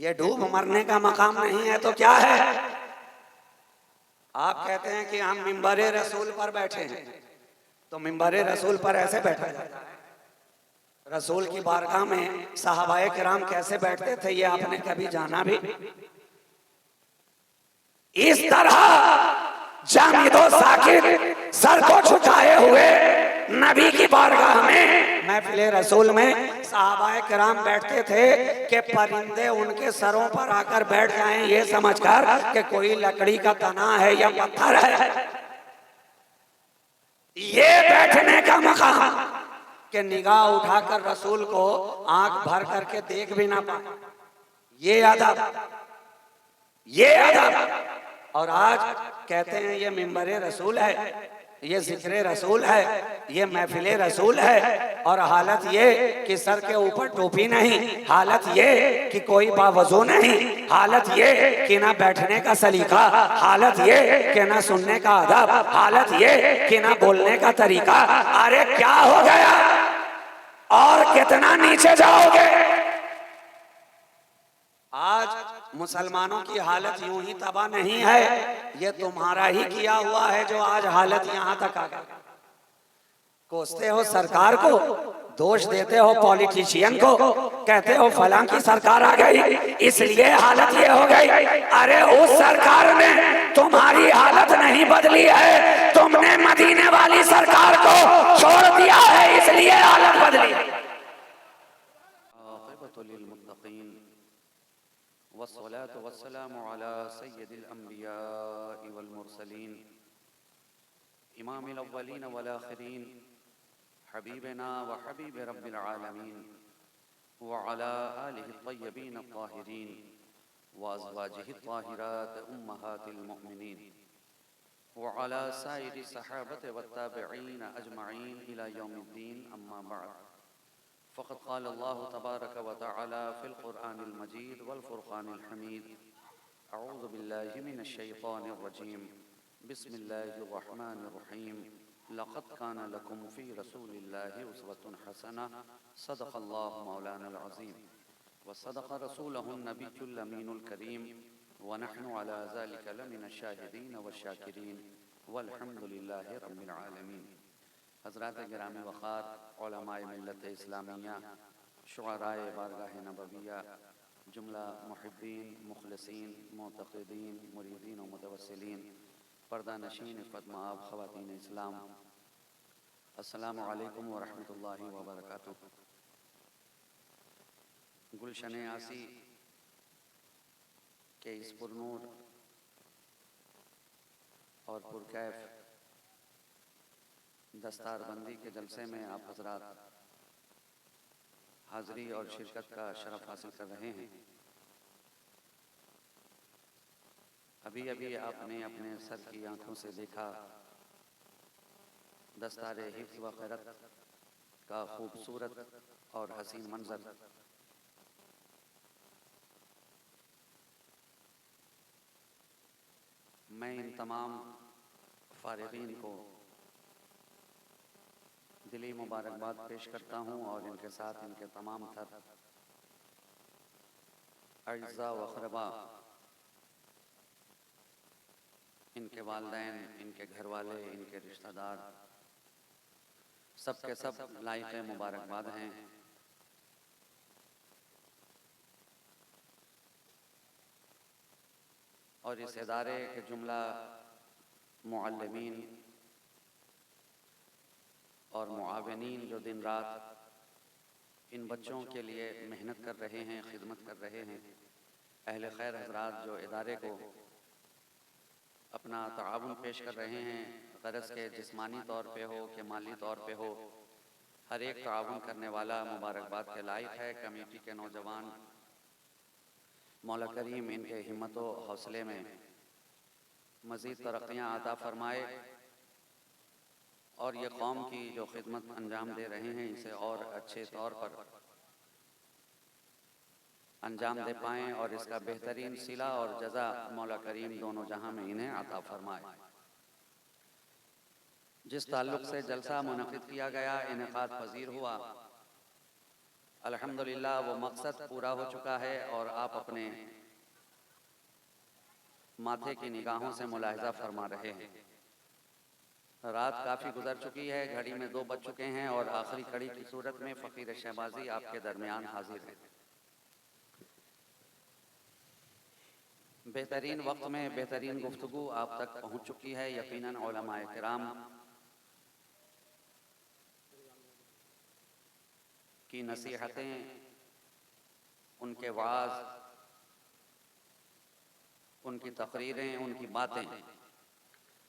ये डूब मरने का मकाम नहीं है तो क्या है? आप कहते हैं कि हम मिंबरे रसूल पर बैठे हैं, तो मिंबरे रसूल पर ऐसे बैठा जाता है? रसूल की बारगाह में सहाबाए किराम कैसे बैठते थे ये आपने कभी जाना भी? इस तरह जामिदो साकिर सर को झुकाए हुए नबी की बारगाह में महफिले रसूल में सहाबाए किराम बैठते थे कि परिंदे उनके सरों पर आकर बैठ जाएं ये समझकर कि कोई लकड़ी का तना है या पत्थर है। ये बैठने का मकाम कि निगाह उठाकर रसूल को आंख भर करके देख भी ना पाए, ये अदब, ये अदब। और आज कहते हैं ये मिंबरे रसूल है, ये जिक्रे रसूल है, ये महफिले रसूल है। और हालत ये कि सर के ऊपर टोपी नहीं, हालत ये कि कोई बावजू नहीं, हालत ये कि ना बैठने का सलीका, हालत ये कि ना सुनने का अदब, हालत ये कि ना बोलने का तरीका। अरे क्या हो गया और कितना नीचे जाओगे? आज मुसलमानों की हालत यूं ही तबाह नहीं है, ये तुम्हारा ही किया हुआ है जो आज हालत यहां तक आ गई। कोसते हो सरकार को, दोष देते हो पॉलिटिशियन को, कहते हो फलां की सरकार आ गई इसलिए हालत ये हो गई। अरे उस सरकार ने तुम्हारी हालत नहीं बदली है, तुमने मदीने वाली सरकार को छोड़ दिया है इसलिए हालत बदली। वस्सलातु वस्सलामु अला सय्यदिल अंबिया वल मुरसलीन इमामिल अव्वलीन वल आखिरीन हबीबना व हबीब रब्बिल आलमीन व अला आलिहि त्वय्यबीन त्ताहिरीन व अज़वाजिहि त्ताहिरात उम्महातिल मुमिनीन व अला साइरि सहाबत व ताबिईन अजमईन इला यौमिद्दीन अम्मा बअद। फ़क़द क़ाल अल्लाहु तबारक व तआला फ़िल क़ुरआनिल मजीद वल फ़ुरक़ानिल हमीद। अऊज़ु बिल्लाहि मिनश शैतानिर रजीम। बिस्मिल्लाहिर रहमानिर रहीम। लक़द कान लकुम फ़ी रसूलिल्लाहि उस्वतुन हसनह। सदक़ल्लाहु मौलानाल अज़ीम व सदक़ रसूलुहुन नबियुल अमीनुल करीम व नहनु अला ज़ालिका लमिनश शाहिदीन वश्शाकिरीन वल्हम्दुलिल्लाहि रब्बिल आलमीन। हज़रात गिरामी वक़ार, उलमाए मिल्लत इस्लामिया, शुअराए बारगाह नबविया, जुमला मुहिब्बीन, मुखलिसीन, मुतक़िदीन, मुरीदीन व मुतवस्सिलीन, पर्दा नशीन फ़तमाब ख़वातीन इस्लाम, अस्सलामु अलैकुम व रहमतुल्लाहि व बरकातुहू। गुलशन आसी के इस पुरनूर और पुरकैफ दस्तारबंदी के जलसे में आप हजरात हाज़री और शिरकत का शरफ़ हासिल कर रहे हैं। अभी अभी आपने अपने सर की आंखों से देखा दस्तारे हिफ्ज़ व क़िरात का खूबसूरत और हसीन मंजर। मैं इन तमाम फ़ारिग़ीन को दिली मुबारकबाद पेश करता हूँ और इनके साथ इनके तमाम तर अज़्ज़ा व क़रबा, इनके वालिदैन, इनके घर वाले, इनके रिश्तेदार, सब के सब लायक़ मुबारकबाद हैं। और इस इदारे के जुमला मुअल्लिमीन और मुआविनीन जो दिन रात इन बच्चों के लिए मेहनत कर रहे हैं, खिदमत कर रहे हैं, अहले खैर हज़रात जो इदारे को अपना ताउन पेश कर रहे हैं, ग़रज़ के जिस्मानी तौर पे हो कि माली तौर पे हो, हर एक ताउन करने वाला मुबारकबाद के लायक है। कमेटी के नौजवान, मौला करीम इनके हिम्मत व हौसले में मज़ीद तरक्कियाँ अता फ़रमाए और ये कौम की जो खिदमत अंजाम दे रहे हैं इसे और अच्छे तौर पर अंजाम दे पाएँ और इसका बेहतरीन सिला और जज़ा मौला करीम दोनों जहां में इन्हें अता फ़रमाए। जिस ताल्लुक़ से जलसा मुनक़िद किया गया, इनेक़ाद पज़ीर हुआ, अल्हम्दुलिल्लाह वो मकसद पूरा हो चुका है और आप अपने माथे की निगाहों से मुलाहिजा फरमा रहे हैं। रात काफ़ी गुजर चुकी है, घड़ी में 2 बज चुके हैं और आखिरी कड़ी की सूरत में फ़कीर शहबाजी आपके दरमियान हाजिर हैं। बेहतरीन वक्त में बेहतरीन गुफ्तगू आप तक पहुँच चुकी है। यकीनन उलमाए किराम की नसीहतें, उनके वाज, उनकी तकरीरें, उनकी बातें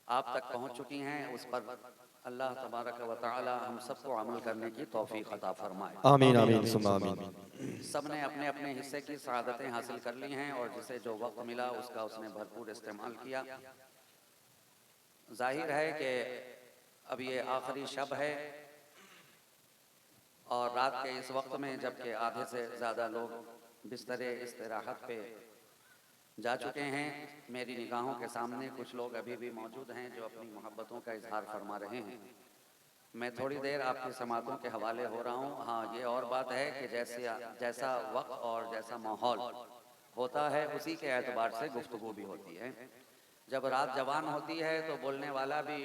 आप तक पहुँच चुकी हैं। उस पर अल्लाह तबारक व तआला हम सबको अमल करने की तौफीक अता फरमाए। आमीन आमीन सुम्मा आमीन। सब ने अपने अपने हिस्से की सआदतें हासिल कर ली हैं और जिसे जो वक्त मिला उसका उसने भरपूर इस्तेमाल किया। जाहिर है कि अब ये आखिरी शब है और रात के इस वक्त में जबकि आधे से ज़्यादा लोग बिस्तरे इस्तिराहत पे जा चुके हैं, मेरी निगाहों के सामने कुछ लोग अभी भी मौजूद हैं जो अपनी मोहब्बतों का इजहार फरमा रहे हैं। मैं थोड़ी देर आपकी समातों के हवाले हो रहा हूँ। हाँ, ये और बात है कि जैसा वक्त और जैसा माहौल होता है उसी के एतबार से गुफ्तगू भी होती है। जब रात जवान होती है तो बोलने वाला भी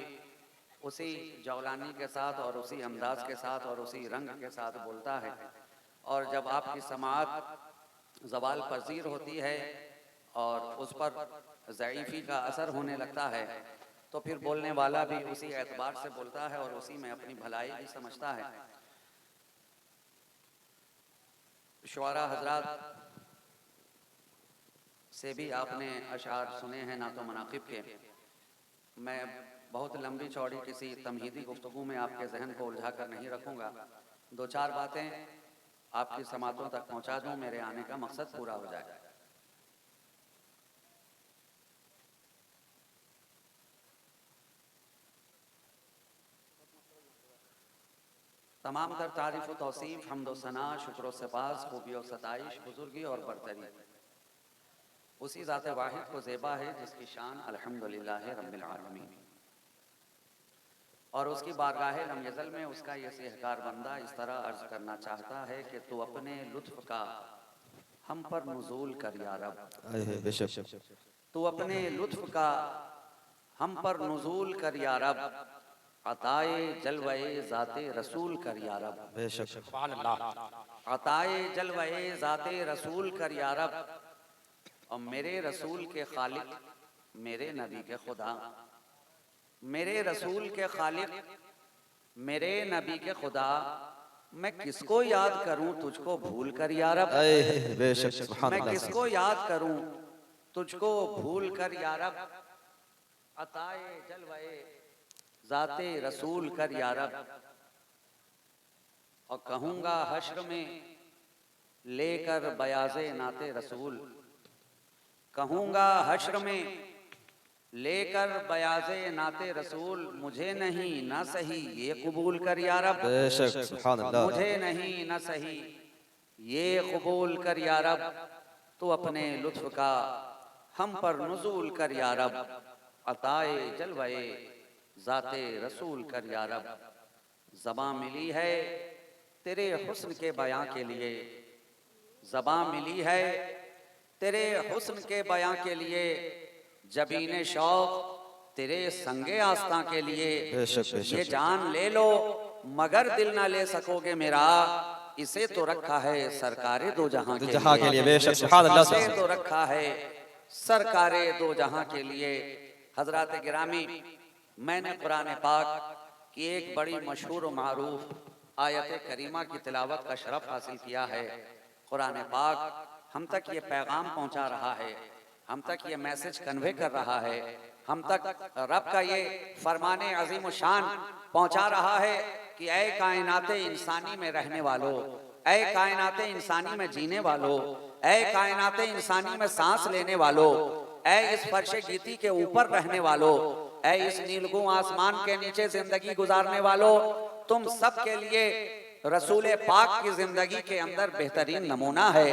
उसी जौलानी के साथ और उसी अंदाज के साथ और उसी रंग के साथ बोलता है, और जब आपकी समाअत ज़वाल पज़ीर होती है और उस पर ज़ईफ़ी का असर होने लगता है तो फिर बोलने वाला भी उसी एतबार से बोलता है और उसी में अपनी भलाई भी समझता है। शुआरा हज़रात से भी आपने अशार सुने हैं नातो मनाक़िब के। मैं बहुत लंबी चौड़ी किसी तमहीदी गुफ्तगू में आपके जहन को उलझा कर नहीं रखूँगा। 2-4 बातें आपकी समातों तक पहुँचा दूँ, मेरे आने का मकसद पूरा हो जाए। तमाम तर तारीफ़ व तौसीफ़, हम्द व सना, शुक्र व सपास, खूबी व सताइश, बुजुर्गी और बरतरी उसी ज़ात वाहिद को ज़ेबा है जिसकी शान अल्हम्दुलिल्लाह रब्बिल आलमीन। और उसकी बारगाह लम यज़ल में उसका ये सेहकार बंदा इस तरह अर्ज़ करना चाहता है कि तू अपने लुत्फ़ का हम पर नुज़ूल कर या रब। तू अपने लुत्फ़ का हम पर नुज़ूल कर या रब, अताए जलवे ज़ाते रसूल कर या रब। अताए जलवे ज़ाते रसूल कर या रब। और मेरे रसूल के खालिक, मेरे नबी के खुदा, मेरे रसूल के खालिक, मेरे नबी के खुदा, मैं किसको याद करूं तुझको भूल कर या रब। मैं किसको याद करूं तुझको भूल कर या रब। अताए जलवे ज़ाते रसूल कर या रब। और कहूँगा हश्र में लेकर बयाज़े नाते रसूल, कहूँगा हश्र में लेकर बयाज़े नाते रसूल, मुझे नहीं न सही ये कबूल कर या रब। मुझे नहीं न सही ये कबूल कर या रब। तो अपने लुत्फ़ का हम पर नुज़ूल कर या रब, अताए जलवे ज़ाते रसूल कर या रब। ज़बां मिली है तेरे हुस्न के बयां के लिए, ज़बां मिली है तेरे हुस्न के बयां के लिए, जबीने शौक़ तेरे संगे आस्था के लिए। ये जान ले लो मगर दिल ना ले सकोगे मेरा, इसे तो रखा है सरकारे दो जहां के लिए। इसे तो रखा है सरकारे दो जहां के लिए। हजरात गिरामी, मैंने कुरान पाक की एक बड़ी मशहूर और मारूफ आयत करीमा की तिलावत का शरफ हासिल किया है। कुरान पाक हम तक ये पैगाम पहुंचा रहा है, हम तक ये मैसेज कन्वे कर रहा है, हम तक रब का ये फरमाने अजीम शान पहुंचा रहा है कि ऐ कायनाते इंसानी में रहने वालों, ऐ कायनाते इंसानी में जीने वालों, ऐ कायनाते इंसानी में सांस लेने वालों, ऐ इस फर्श गीती के ऊपर रहने वालों, ऐ इस नीलगुं आसमान के नीचे जिंदगी गुजारने वालों, तुम सब के लिए रसूल पाक की जिंदगी के अंदर बेहतरीन नमूना है।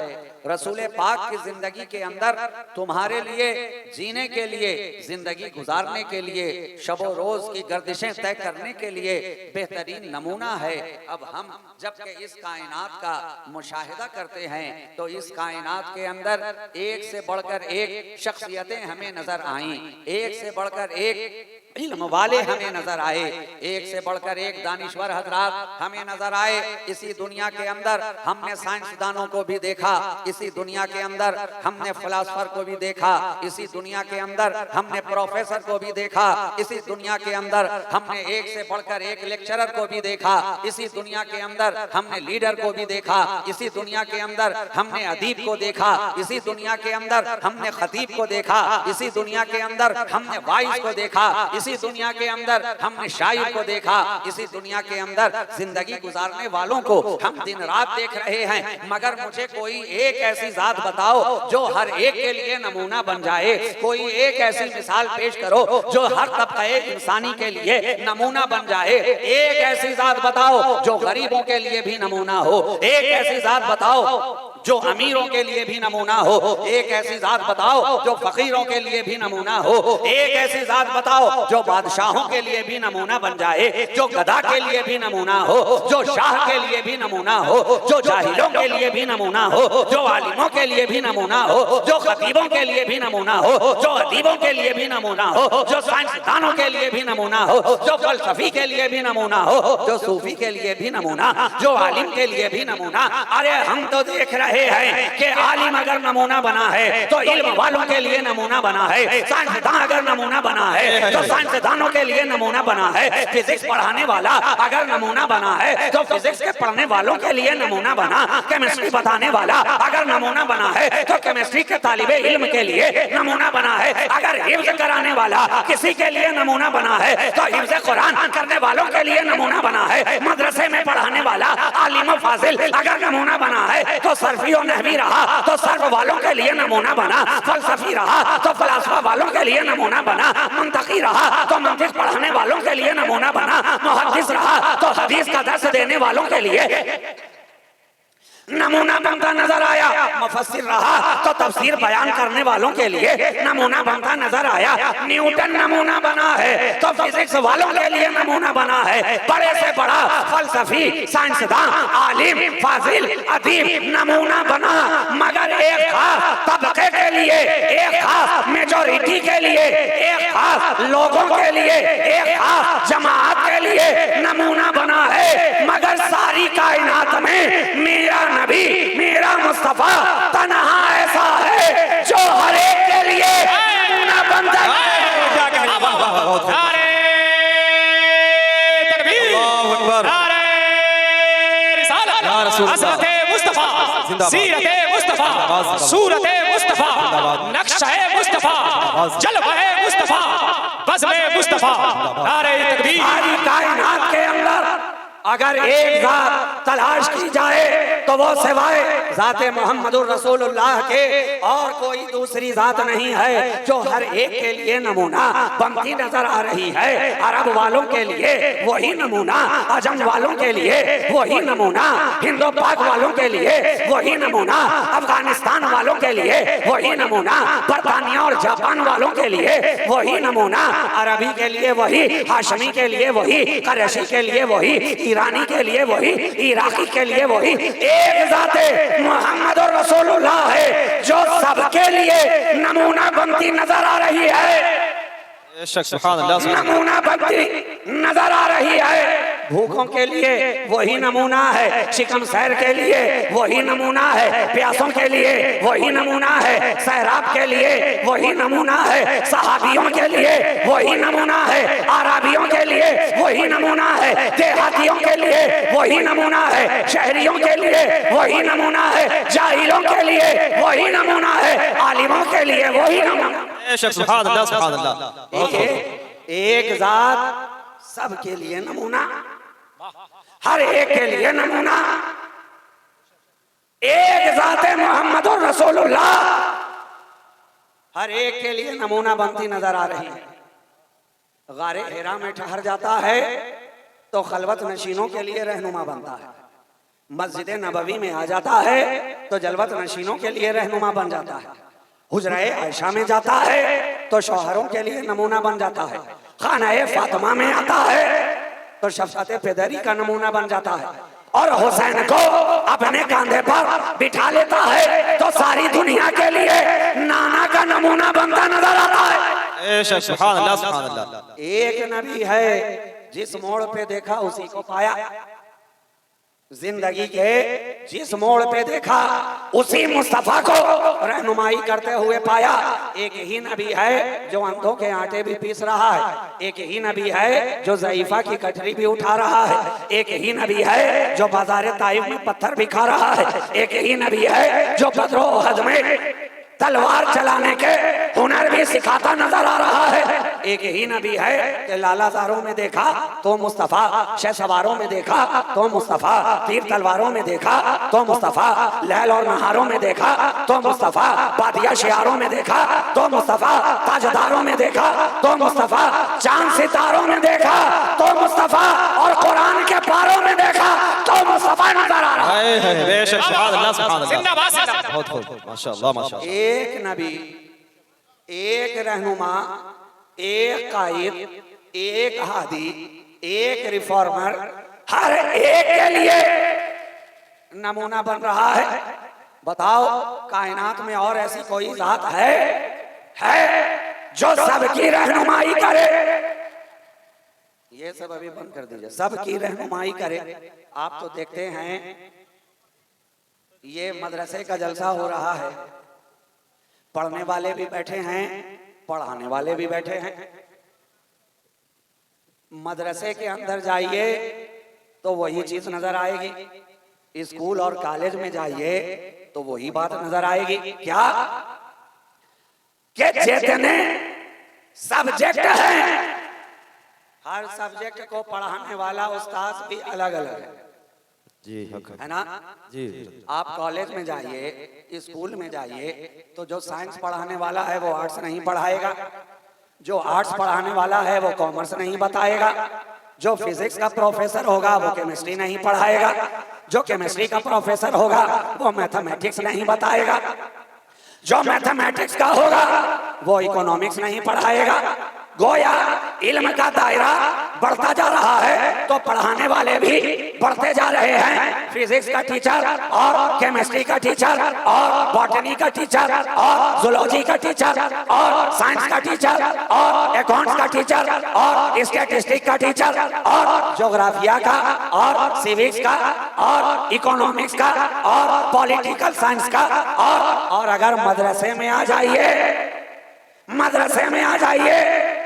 रसूल पाक की जिंदगी के अंदर तुम्हारे लिए जीने के लिए, जिंदगी गुजारने के लिए, शबो रोज की गर्दिशें तय करने के लिए बेहतरीन नमूना है। अब हम जबकि इस कायनात का मुशाहिदा करते हैं तो इस कायनात के अंदर एक से बढ़कर एक शख्सियतें हमें नजर आईं, एक से बढ़कर एक इल्म वाले हमें नजर आए, एक से बढ़कर एक दानिश्वर हजरात हमें नजर आए। इसी दुनिया के अंदर हमने साइंसदानों को भी देखा, इसी दुनिया के अंदर हमने फिलासफर को भी देखा, इसी दुनिया के अंदर हमने प्रोफेसर को भी देखा, इसी दुनिया के अंदर हमने एक से बढ़कर एक लेक्चरर को भी देखा, इसी दुनिया के अंदर हमने लीडर को भी देखा, इसी दुनिया के अंदर हमने अदीब को देखा, इसी दुनिया के अंदर हमने खतीब को देखा, इसी दुनिया के अंदर हमने वाइस को देखा, इसी दुनिया के अंदर हमने शायर को देखा, इसी दुनिया के अंदर जिंदगी गुजारने वालों को हम दिन रात देख रहे हैं। मगर मुझे कोई एक ऐसी जात बताओ जो हर एक के लिए नमूना बन जाए, कोई एक ऐसी मिसाल पेश करो जो हर तबके इंसानी के लिए नमूना बन जाए। एक ऐसी जात बताओ जो गरीबों के लिए भी नमूना हो, एक ऐसी जात बताओ जो अमीरों के लिए भी नमूना हो, एक ऐसी जात बताओ जो फकीरों के लिए भी नमूना हो, एक ऐसी जात बताओ जो बादशाहों के लिए भी नमूना बन जाए, जो गधा के लिए भी नमूना हो, जो शाह के लिए भी नमूना हो, जो जाहिलों के लिए भी नमूना हो, जो आलिमों के लिए भी नमूना हो, जो खतीबों के लिए भी नमूना हो, जो अदीबों के लिए भी नमूना हो, जो साइंसदानों के लिए भी नमूना हो, जो फलसफी के लिए भी नमूना हो, जो सूफी के लिए भी नमूना, जो आलिम के लिए भी नमूना। अरे हम तो देख रहे हैं कि आलिम अगर नमूना बना है तो इल्म वालों के लिए नमूना बना है, साइंसदान अगर नमूना बना है तो साइंसदानों के लिए नमूना बना है, फिजिक्स पढ़ाने वाला अगर नमूना बना है तो फिजिक्स के पढ़ने वालों के लिए नमूना बना, केमिस्ट्री बताने वाला अगर नमूना बना है तो केमिस्ट्री के तालिबे इल्म के लिए नमूना बना है, अगर हिफ्ज कराने वाला किसी के लिए नमूना बना है तो हिफ्ज कुरान करने वालों के लिए नमूना बना है, मदरसे में पढ़ाने वाला आलिम फाजिल अगर नमूना बना है तो सर्फी और नहवी रहा तो सर्फ वालों के लिए नमूना बना, फलसफी रहा तो फलसफा वालों के लिए नमूना बना, मंतकी रहा तो मंतिक पढ़ाने वालों के लिए नमूना बना, मुहद्दिस रहा तो हदीस का दर्स देने वालों के लिए नमूना बनता नजर आया, मुफस्सिर रहा तो तफसीर बयान करने वालों के लिए नमूना बनता नजर आया, न्यूटन नमूना बना है तो फिजिक्स वालों के लिए नमूना बना है, बड़े से बड़ा फलसफी, साइंसदान, आलिम, फाजिल, अदीब नमूना बना। मगर एक खास तबके के लिए, एक खास मेजोरिटी के लिए, एक खास लोगों के लिए, एक खास जमात के लिए नमूना बना है। मगर सारी कायनात में मेरा नबी, मेरा मुस्तफा तन्हा ऐसा है जो हर एक के लिए नमूना बनता है। सीरते मुस्तफा, सूरते मुस्तफा, नक्शे मुस्तफा, जलवे मुस्तफा, बज़्मे मुस्तफा। नारे तकबीर। सारी कायनात के अंदर अगर एक जात तलाश की जाए तो वो सिवाय जाते मोहम्मदुर रसूलुल्लाह के और कोई दूसरी जात नहीं है जो हर एक के लिए नमूना बनती नजर आ रही है। अरब वालों के लिए वही नमूना, अजम वालों के लिए वही नमूना, हिंदो पाक वालों के लिए वही नमूना, अफगानिस्तान वालों के लिए वही नमूना, बरतानिया और जापान वालों के लिए वही नमूना, अरबी के लिए वही, हाशमी के लिए वही, कुरैशी के लिए वही, ईरानी के लिए वही, इराकी के लिए वही। एक जाते मोहम्मद और रसूलुल्लाह है जो सबके लिए नमूना बनती नजर आ रही है, नमूना बनती नजर आ रही है। भूखों के लिए वही नमूना है, शिकम सैर के लिए वही नमूना है, प्यासों के लिए वही नमूना है, सैराब के लिए वही नमूना है, सहाबियों के लिए वही नमूना है, आराबियों के लिए वही नमूना है, देहातियों के लिए वही नमूना है, शहरियों के लिए वही नमूना है, जाहिलों के लिए वही नमूना है, आलिमों के लिए वही नमूना। एक जात सबके लिए नमूना, हर एक के लिए नमूना। एक जाते मोहम्मद और रसूलुल्लाह हर एक के लिए नमूना बनती नजर आ रही है। गारे हिरा में ठहर जाता है तो खलवत नशीनों के लिए रहनुमा बनता है। मस्जिद नबवी में आ जाता है तो जलवत नशीनों के लिए रहनुमा बन जाता है। हुजरे आयशा में जाता है तो शौहरों के लिए नमूना बन जाता है। खाना फातिमा में आता है तो शफकत पेदरी का नमूना बन जाता है। और हुसैन को अपने कंधे पर बिठा लेता है तो सारी दुनिया के लिए नाना का नमूना बनता नजर आता है। सुभान अल्लाह, सुभान अल्लाह। एक नबी है जिस मोड़ पे देखा उसी को पाया। जिंदगी के जिस मोड़ पे देखा उसी मुस्तफा को रहनुमाई करते हुए पाया। एक ही नबी है जो अंधों के आटे भी पीस रहा है। एक ही नबी है जो ज़ईफा की कटरी भी उठा रहा है। एक ही नबी है जो बाजार ताइफ में पत्थर भी खा रहा है। एक ही नबी है जो बदरो उहद में तलवार चलाने के हुनर भी सिखाता नजर आ रहा है। एक ही नबी है कि लालाजारों में देखा तो मुस्तफा, शहसवारों में देखा तो मुस्तफा, तीर तलवारों में देखा तो मुस्तफा, लहल और नहारों में देखा तो मुस्तफा, बादिया शियारों में देखा तो मुस्तफा, ताजदारों में देखा तो मुस्तफा, चांद सितारों में देखा तो मुस्तफा, और कुरान के पारों में देखा तो मुस्तफा नजर आ रहा है। बेशक, सुभान अल्लाह, सुभान अल्लाह। जिंदाबाद, जिंदाबाद। बहुत खूब, माशाअल्लाह, माशाअल्लाह। एक नबी, एक रहनुमा, एक कायद, एक हादी, एक रिफॉर्मर, हर एक के लिए नमूना बन रहा है। बताओ कायनात में और ऐसी कोई जात है जो सबकी रहनुमाई करे? ये सब अभी बंद कर दीजिए। सबकी रहनुमाई करे। आप तो देखते हैं ये मदरसे का जलसा हो रहा है। पढ़ने वाले भी बैठे हैं, पढ़ाने वाले भी बैठे हैं। मदरसे के अंदर जाइए तो वही चीज नजर आएगी। स्कूल और कॉलेज में जाइए तो वही बात नजर आएगी। क्या कि जितने सब्जेक्ट हैं, हर सब्जेक्ट को पढ़ाने वाला उस्ताद भी अलग अलग है। जी है ना जी। आप कॉलेज में जाइए, स्कूल में जाइए तो जो साइंस पढ़ाने वाला है वो आर्ट्स नहीं पढ़ाएगा। जो आर्ट्स पढ़ाने वाला है वो कॉमर्स नहीं बताएगा। जो फिजिक्स का प्रोफेसर होगा वो केमिस्ट्री नहीं पढ़ाएगा। जो केमिस्ट्री का प्रोफेसर होगा वो मैथमेटिक्स नहीं बताएगा। जो मैथमेटिक्स का होगा वो इकोनॉमिक्स नहीं पढ़ाएगा। गोया इल्म का दायरा बढ़ता जा रहा है तो पढ़ाने वाले भी बढ़ते जा रहे हैं। फिजिक्स का टीचर और केमिस्ट्री का टीचर और बॉटनी का टीचर और जूलॉजी का टीचर और साइंस का टीचर और अकाउंट्स का टीचर और स्टैटिस्टिक्स का टीचर और ज्योग्राफिया का और सिविक्स का और इकोनॉमिक्स का और पॉलिटिकल साइंस का और अगर मदरसे में आ जाइए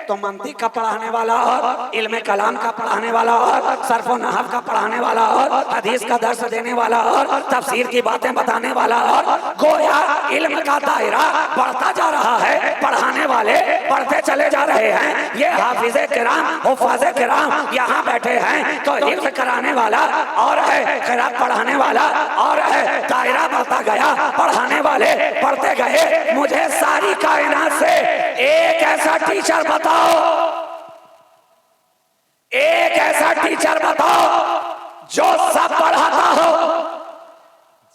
तो मंतिक का पढ़ाने वाला और इल्म कलाम का पढ़ाने वाला और सर्फ व नहव का पढ़ाने वाला और हदीस का दर्स देने वाला और तफसीर की बातें बताने वाला और गोया इल्म का दायरा बढ़ता जा रहा है। पढ़ाने वाले बढ़ते चले जा रहे हैं। ये हाफिज़े किराम, हुफ़ाज़े किराम यहाँ बैठे हैं तो हिफ्ज़ कराने वाला और है, क़िराअत पढ़ाने वाला और है। दायरा बढ़ता गया, पढ़ाने वाले बढ़ते गए। मुझे सारी कायनात से एक ऐसा टीचर बताओ, एक ऐसा टीचर बताओ जो सब पढ़ाता हो,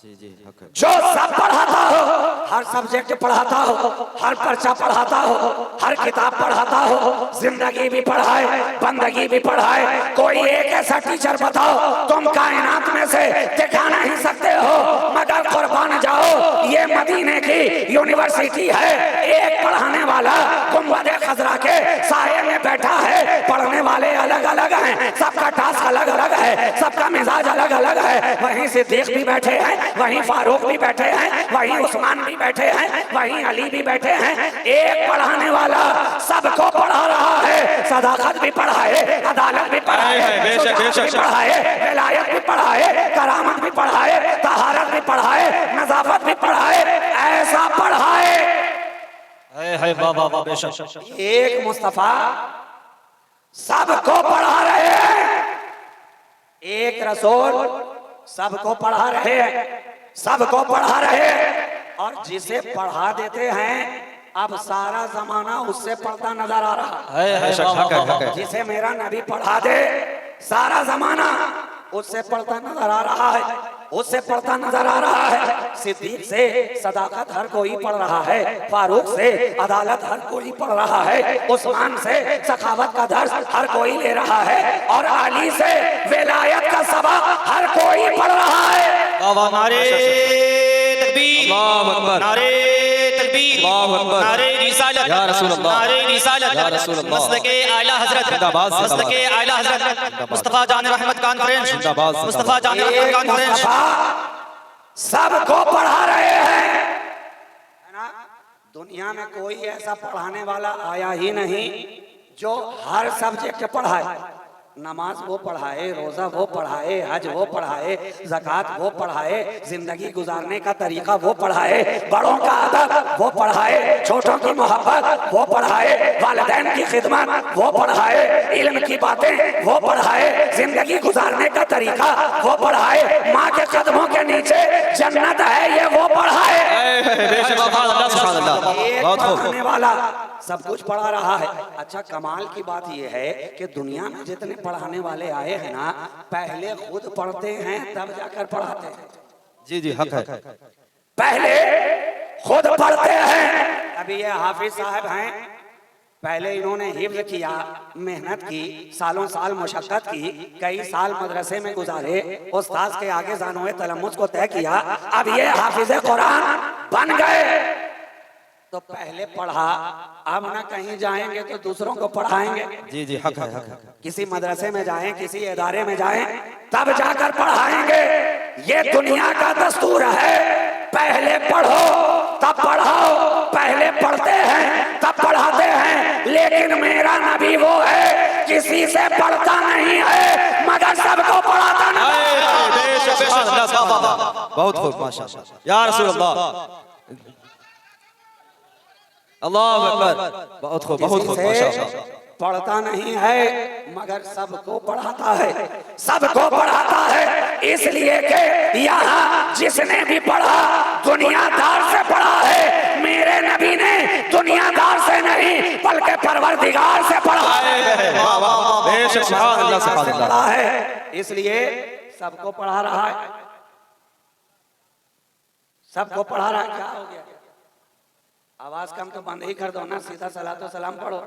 जी जी, जो सब पढ़ाता हो, हर सब्जेक्ट पढ़ाता हो, हर पर्चा पढ़ाता हो, हर किताब पढ़ाता हो, जिंदगी भी पढ़ाए, बंदगी भी पढ़ाए। कोई एक ऐसा टीचर बताओ। तुम कायनात में से दिखा नहीं सकते हो मगर कुर्बान जाओ, ये मदीने की यूनिवर्सिटी है। एक पढ़ाने वाला गुंबद खजरा के साये में बैठा है। पढ़ने वाले अलग अलग हैं, सबका टास्क अलग अलग है, सबका मिजाज अलग अलग है। वहीं सिद्दीक भी बैठे हैं, वहीं फारूक भी बैठे हैं, वहीं उस्मान भी बैठे हैं, वहीं अली भी बैठे हैं। एक पढ़ाने वाला सबको पढ़ा रहा है। सदाकत भी पढ़ाए, अदालत भी पढ़ाए, शुजाअत भी पढ़ाए, विलायत भी पढ़ाए, करामत भी पढ़ाए, तहारत भी पढ़ाए, नजाफत भी पढ़ाए। ऐसा पढ़ाए है वाह बेशक। एक मुस्तफा सबको पढ़ा रहे हैं। एक रसूल सबको पढ़ा रहे हैं, सबको पढ़ा रहे हैं। और जिसे पढ़ा देते हैं अब सारा जमाना उससे पढ़ता नजर आ रहा है। जिसे मेरा नबी पढ़ा दे सारा जमाना उससे पढ़ता नजर आ रहा है। उससे पढ़ता नजर आ रहा है। सिद्दीक से सदाकत हर कोई पढ़ रहा है, फारूक से अदालत हर कोई पढ़ रहा है, उस्मान से सखावत का दर्स हर कोई ले रहा है, और अली से विलायत का सबक हर कोई पढ़ रहा है। बाबा नारे तकबीर, अल्लाहु अकबर, नारे तकबीर, अल्लाहु अकबर, नारे रिसालत, या रसूल अल्लाह, नारे रिसालत, या रसूल अल्लाह, मसलके आला हजरत, जिंदाबाद, मसलके आला हजरत, मुस्तफा जान रहमत कॉन्फ्रेंस, जिंदाबाद, मुस्तफा जान रहमत कॉन्फ्रेंस। सबको पढ़ा रहे हैं, है ना? दुनिया में कोई ऐसा पढ़ाने वाला आया ही नहीं जो हर सब्जेक्ट पढ़ाए। नमाज वो पढ़ाए, रोजा वो पढ़ाए, हज वो पढ़ाए, ज़कात वो पढ़ाए, जिंदगी गुजारने का तरीका वो पढ़ाए, बड़ों का अदब वो पढ़ाए, छोटों की मोहब्बत वो पढ़ाए, वालिदैन की खिदमत वो पढ़ाए, इल्म की बातें वो पढ़ाए, जिंदगी गुजारने का तरीका वो पढ़ाए, माँ के कदमों के नीचे जन्नत है ये वो पढ़ाए। बेशक अल्लाह सुभान अल्लाह, एक बहुत पढ़ाने खूब। वाला सब कुछ पढ़ा रहा है। अच्छा, कमाल की बात यह है कि दुनिया में जितने पढ़ाने वाले आए हैं ना, पहले खुद पढ़ते हैं तब जाकर पढ़ाते हैं। जी जी हक है। पहले खुद पढ़ते हैं। अभी ये हाफिज साहब हैं, पहले इन्होंने हिफ्ज किया, मेहनत की, सालों साल मुशक्कत की, कई साल मदरसे में गुजारे, उस्ताद के आगे जानोए तलम्मुस को तय किया, अब ये हाफिज कुरान बन गए। तो पहले पढ़ा, अब ना कहीं जाएंगे तो दूसरों को पढ़ाएंगे। जी जी हक है, हक है। किसी मदरसे में जाएं, किसी इदारे में जाएं, तब जाकर पढ़ाएंगे। ये दुनिया का दस्तूर है, पहले पढ़ो तब पढ़ाओ। पहले पढ़ते हैं तब पढ़ाते हैं, लेकिन मेरा नबी वो है किसी से पढ़ता नहीं है मगर सबको पढ़ाता नहीं। बेशक बेशक अल्लाह, बहुत खूब माशाअल्लाह, या रसूल अल्लाह, अल्लाहु अकबर, बहुत खूब, बहुत खूब माशाअल्लाह। पढ़ता नहीं है मगर सबको पढ़ाता है, सबको पढ़ाता है, इसलिए कि यहाँ जिसने भी पढ़ा दुनियादार से पढ़ा है। मेरे नबी ने दुनियादार से नहीं बल्कि परवरदिगार से पढ़ा है। बेशक सुभान अल्लाह, सुभान अल्लाह। पढ़ा है, इसलिए सबको पढ़ा रहा है, सबको पढ़ा रहा है। क्या हो गया? आवाज कम तो बंद ही कर दो ना, सीधा सलातो सलाम पढ़ो।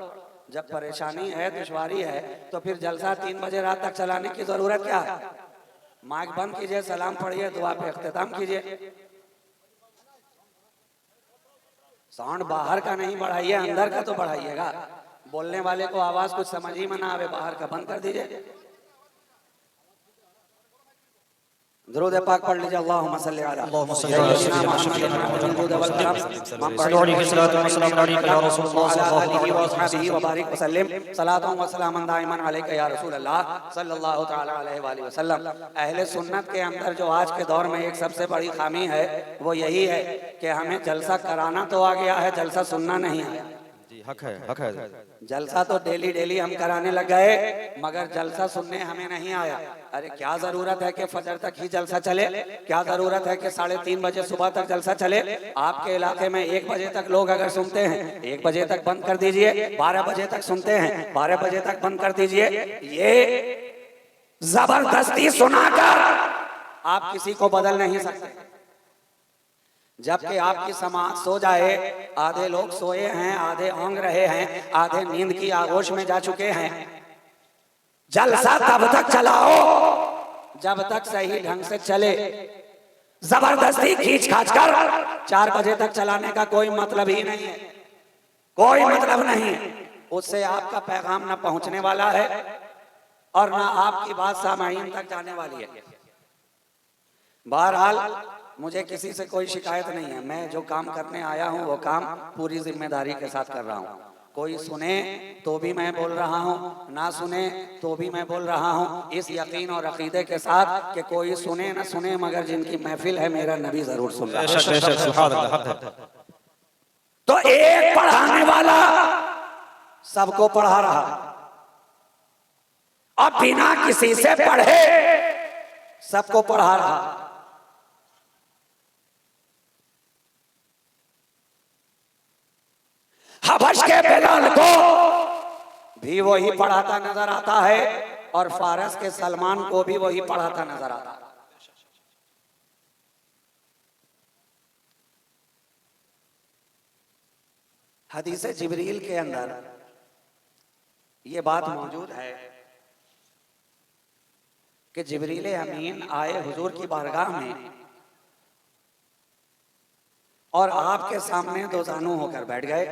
जब परेशानी है, दुश्वारी है, तो फिर जलसा 3 बजे रात तक चलाने की जरूरत क्या है? माइक बंद कीजिए, सलाम पढ़िए, दुआ पे इख्तिताम कीजिए। साउंड बाहर का नहीं बढ़ाइए, अंदर का तो बढ़ाइएगा। बोलने वाले को आवाज कुछ समझ ही में ना आवे, बाहर का बंद कर दीजिए। दुरूद पाक पढ़ लीजिए। अल्लाहुम्मा सल्ली अला अहले सुन्नत के अंदर जो आज के दौर में एक सबसे बड़ी खामी है वो यही है कि हमें जलसा कराना तो आ गया है, जलसा सुनना नहीं आया। हक है, हक है। जलसा तो डेली डेली हम कराने लग गए मगर जलसा सुनने हमें नहीं आया। अरे क्या जरूरत है कि फजर तक ही जलसा चले? क्या जरूरत है कि 3:30 बजे सुबह तक जलसा चले? आपके इलाके में 1 बजे तक लोग अगर सुनते हैं, 1 बजे तक बंद कर दीजिए। 12 बजे तक सुनते हैं, 12 बजे तक बंद कर दीजिए। ये जबरदस्ती सुनाकर आप किसी को बदल नहीं सकते। जबकि आपकी समाज सो जाए, आधे लोग सोए हैं, आधे ऊँघ रहे हैं, आधे नींद की आगोश में जा चुके हैं। जलसा तब तक चलाओ जब तक सही ढंग से चले। जबरदस्ती खींच खाच कर 4 बजे तक चलाने का कोई मतलब ही नहीं है, कोई मतलब नहीं। उससे आपका पैगाम ना पहुंचने वाला है और ना आपकी बात सामाईन तक जाने वाली है। बहरहाल मुझे किसी से कोई शिकायत नहीं है। मैं जो काम करने आया हूँ वो काम पूरी जिम्मेदारी के साथ कर रहा हूँ। कोई सुने तो भी मैं बोल रहा हूँ, ना सुने तो भी मैं बोल रहा हूँ, इस यकीन और अकीदे के साथ कि कोई सुने ना सुने मगर जिनकी महफिल है मेरा नबी जरूर सुन रहा है। तो एक पढ़ाने वाला सबको पढ़ा रहा और बिना किसी से पढ़े सबको पढ़ा रहा। हबश के बिलाल को भी वही पढ़ाता नजर आता है और फारस के सलमान को भी वही पढ़ाता नजर आता है। हदीस जिब्रील के अंदर ये बात मौजूद है कि जिब्रील अमीन आए हुजूर की बारगाह में और आपके सामने दो जानू होकर बैठ गए।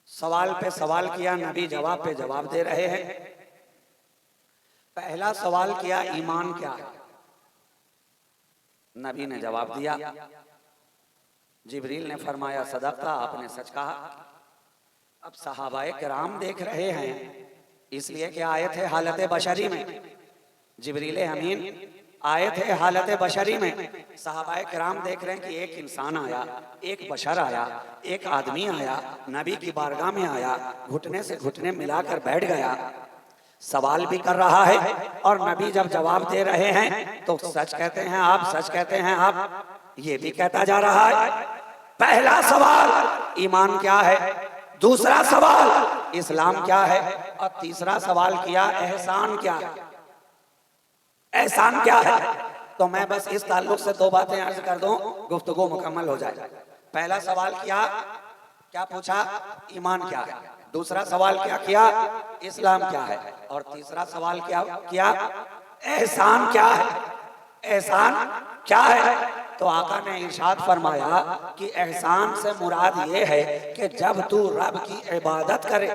सवाल पे सवाल किया, नबी जवाब पे जवाब दे रहे हैं। पहला सवाल किया, ईमान क्या है? नबी ने जवाब दिया। जिब्रील ने फरमाया, सदक़ता, आपने सच कहा। अब सहाबाए किराम देख रहे हैं, इसलिए कि आए थे हालत बशरी में। जिब्रील अमीन आए थे हालत बशरी में। सहाबाए किराम देख रहे हैं कि एक इंसान आया, एक बशर आया, एक आदमी आया, नबी की बारगाह में आया, घुटने से घुटने मिलाकर बैठ गया, सवाल भी कर रहा है। और नबी जब जवाब दे रहे हैं तो सच कहते हैं आप, सच कहते हैं आप, ये भी कहता जा रहा है। पहला सवाल ईमान क्या है, दूसरा सवाल इस्लाम क्या है, और तीसरा सवाल किया एहसान क्या है। एहसान क्या है? तो मैं बस इस ताल्लुक से दो बातें अर्ज कर दूं, गुफ्तगू मुकम्मल हो जाए। पहला सवाल किया, क्या पूछा? ईमान क्या है। दूसरा सवाल क्या किया? इस्लाम क्या है। और तीसरा सवाल क्या किया? एहसान क्या है। एहसान क्या है? तो आका ने इरशाद फरमाया कि एहसान से मुराद ये है कि जब तू रब की इबादत करे,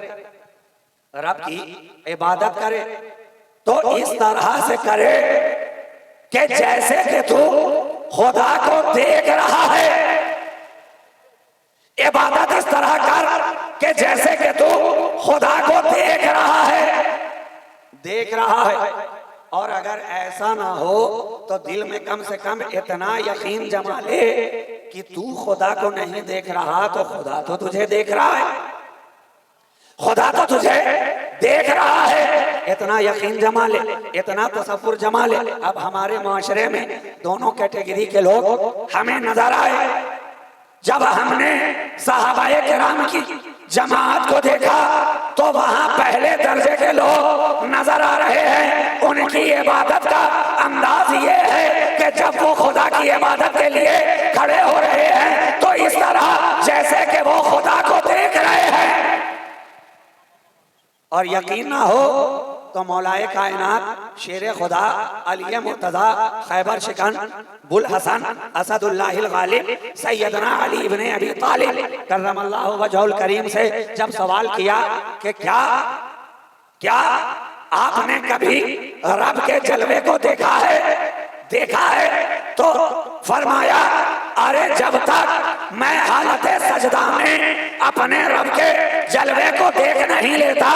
रब की इबादत करे तो इस तरह से करे कि जैसे कि तू खुदा को देख रहा है। इबादत इस तरह कर कि जैसे कि तू खुदा को देख रहा है, देख रहा है। और अगर ऐसा ना हो तो दिल में कम से कम इतना यकीन जमा ले कि तू खुदा को नहीं देख रहा तो खुदा तो तुझे देख रहा है, खुदा तो तुझे देख रहा है। इतना यकीन जमा ले, इतना तसव्वुर जमा ले। अब हमारे माशरे में दोनों कैटेगरी के लोग हमें नजर आए। जब हमने सहाबाए किराम की जमात को देखा तो वहां पहले दर्जे के लोग नजर आ रहे हैं। उनकी इबादत का अंदाज ये है कि जब वो खुदा की इबादत के लिए खड़े हो रहे हैं तो इस तरह जैसे कि वो खुदा को देख रहे हैं। और यकीन ना हो तो मौलाए कायनात शेर खुदा अली मुर्तजा खैबर शिकन बुल हसन असदुल्लाहिल गालिब सैयदना अली इब्ने अबी तालिब करमल्लाहु वजहुल करीम से जब सवाल किया कि क्या आपने कभी रब के जलवे को देखा है, देखा है? तो फरमाया, अरे जब तक मैं हालत सजदा में अपने रब के जलवे को देख नहीं लेता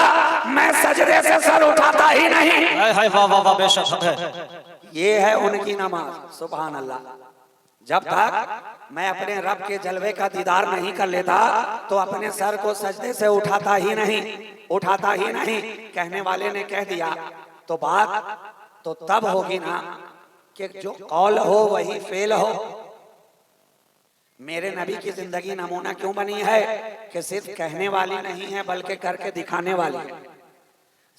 मैं सजदे से सर उठाता ही नहीं। हाय वाह वाह वाह, बेशक है। ये है उनकी नमाज, सुभान अल्लाह। जब तक मैं अपने रब के जलवे का दीदार नहीं कर लेता तो अपने सर को सजदे से उठाता ही नहीं, उठाता ही नहीं। कहने वाले ने कह दिया तो बात तो तब होगी ना कि जो कौल हो वही फेल हो। मेरे नबी की जिंदगी नमूना क्यों बनी है कि सिर्फ कहने वाली नहीं है बल्कि करके दिखाने वाली है।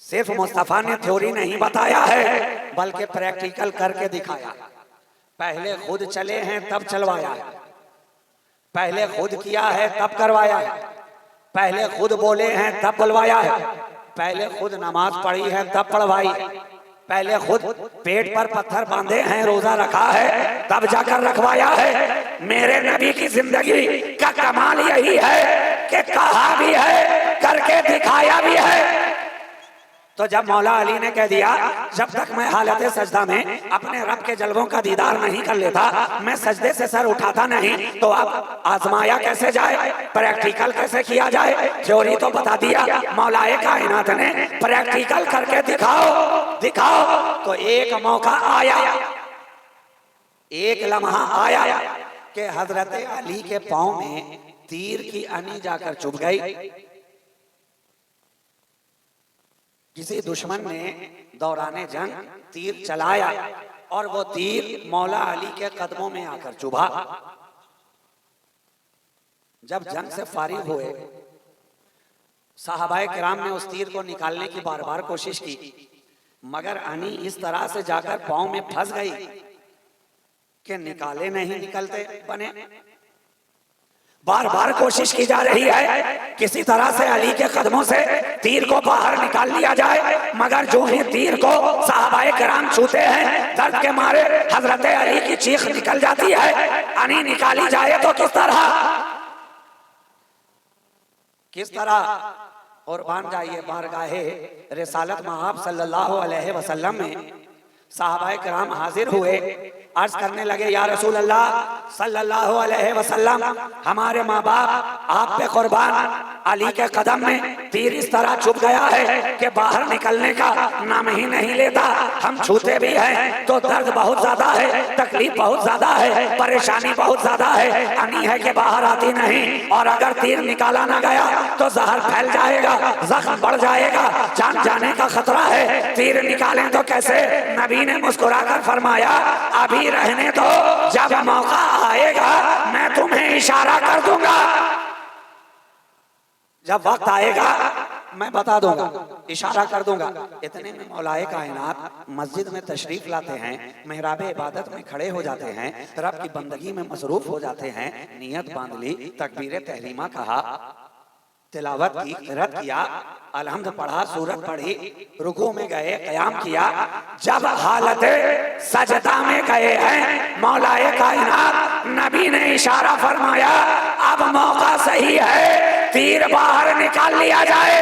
सिर्फ मुस्तफा ने थ्योरी नहीं बताया है बल्कि प्रैक्टिकल करके दिखाया। पहले खुद चले हैं तब चलवाया है, पहले खुद किया है तब करवाया है, पहले खुद बोले हैं तब बुलवाया है, पहले खुद नमाज पढ़ी है तब पढ़वाई है, पहले खुद पेट पर पत्थर बांधे हैं रोजा रखा है तब जाकर रखवाया है। मेरे नबी की जिंदगी का कमाल यही है कि कहा भी है करके दिखाया भी है। तो जब मौला अली ने कह दिया जब तक मैं हालत सजदा में अपने रब के जलवों का दीदार नहीं कर लेता मैं सजदे से सर उठाता नहीं, तो अब आजमाया कैसे जाए, प्रैक्टिकल कैसे किया जाए? थ्योरी तो बता दिया, मौलाए कायनात ने प्रैक्टिकल करके दिखाओ दिखाओ। तो एक मौका आया, एक लम्हा आया कि हजरत अली के पांव में तीर की अनी जाकर चुभ गई। किसी दुश्मन ने दौराने जंग तीर चलाया और वो तीर मौला अली के कदमों में आकर चुभा। जब जंग से फारिग हुए साहबाए किराम ने उस तीर को निकालने की बार बार कोशिश की मगर अनी इस तरह से जाकर पांव में फंस गई कि निकाले नहीं निकलते बने। बार बार कोशिश की जा रही है किसी तरह से अली के कदमों से तीर को बाहर निकाल लिया जाए, मगर जो ही तीर को सहाबाए किराम छूते हैं दर्द के मारे हजरत अली की चीख निकल जाती है। अनी निकाली जाए तो किस तरह कुर्बान जाइए बारगाहे रिसालत महब सल्लल्लाहु अलैहि वसल्लम में सहाबाए किराम हाजिर हुए, अर्ज करने लगे या रसूल अल्लाह सल्लल्लाहु अलैहि वसल्लम, हमारे माँ बाप आप पे कुर्बान, अली के कदम में तीर इस तरह चुभ गया है कि बाहर निकलने का नाम ही नहीं लेता। हम छूते भी हैं तो दर्द बहुत ज्यादा है, तकलीफ बहुत ज्यादा है, परेशानी बहुत ज्यादा है, अनी है कि बाहर आती नहीं, और अगर तीर निकाला ना गया तो जहर फैल जाएगा, जख्म बढ़ जाएगा, जान जाने का खतरा है, तीर निकालें तो कैसे। नबी ने मुस्कुराकर फरमाया अभी रहने दो, जब मौका आएगा मैं तुम्हें इशारा कर दूंगा, जब वक्त आएगा मैं बता दूंगा, इशारा कर दूंगा। इतने में मौलाए कायनात मस्जिद में तशरीफ लाते हैं, मेहराब इबादत में खड़े हो जाते हैं, रब की बंदगी में मसरूफ हो जाते हैं, नियत बांध ली, तकबीर तहरीमा कहा, तिलावत की, क़िरात किया, अलहम्द पढ़ा, सूरत पढ़ी, रुकू में गए, क़याम किया, जब हालत सजदा में गए हैं मौलाए कायनात नबी ने इशारा फरमाया अब मौका सही है, तीर बाहर निकाल लिया जाए,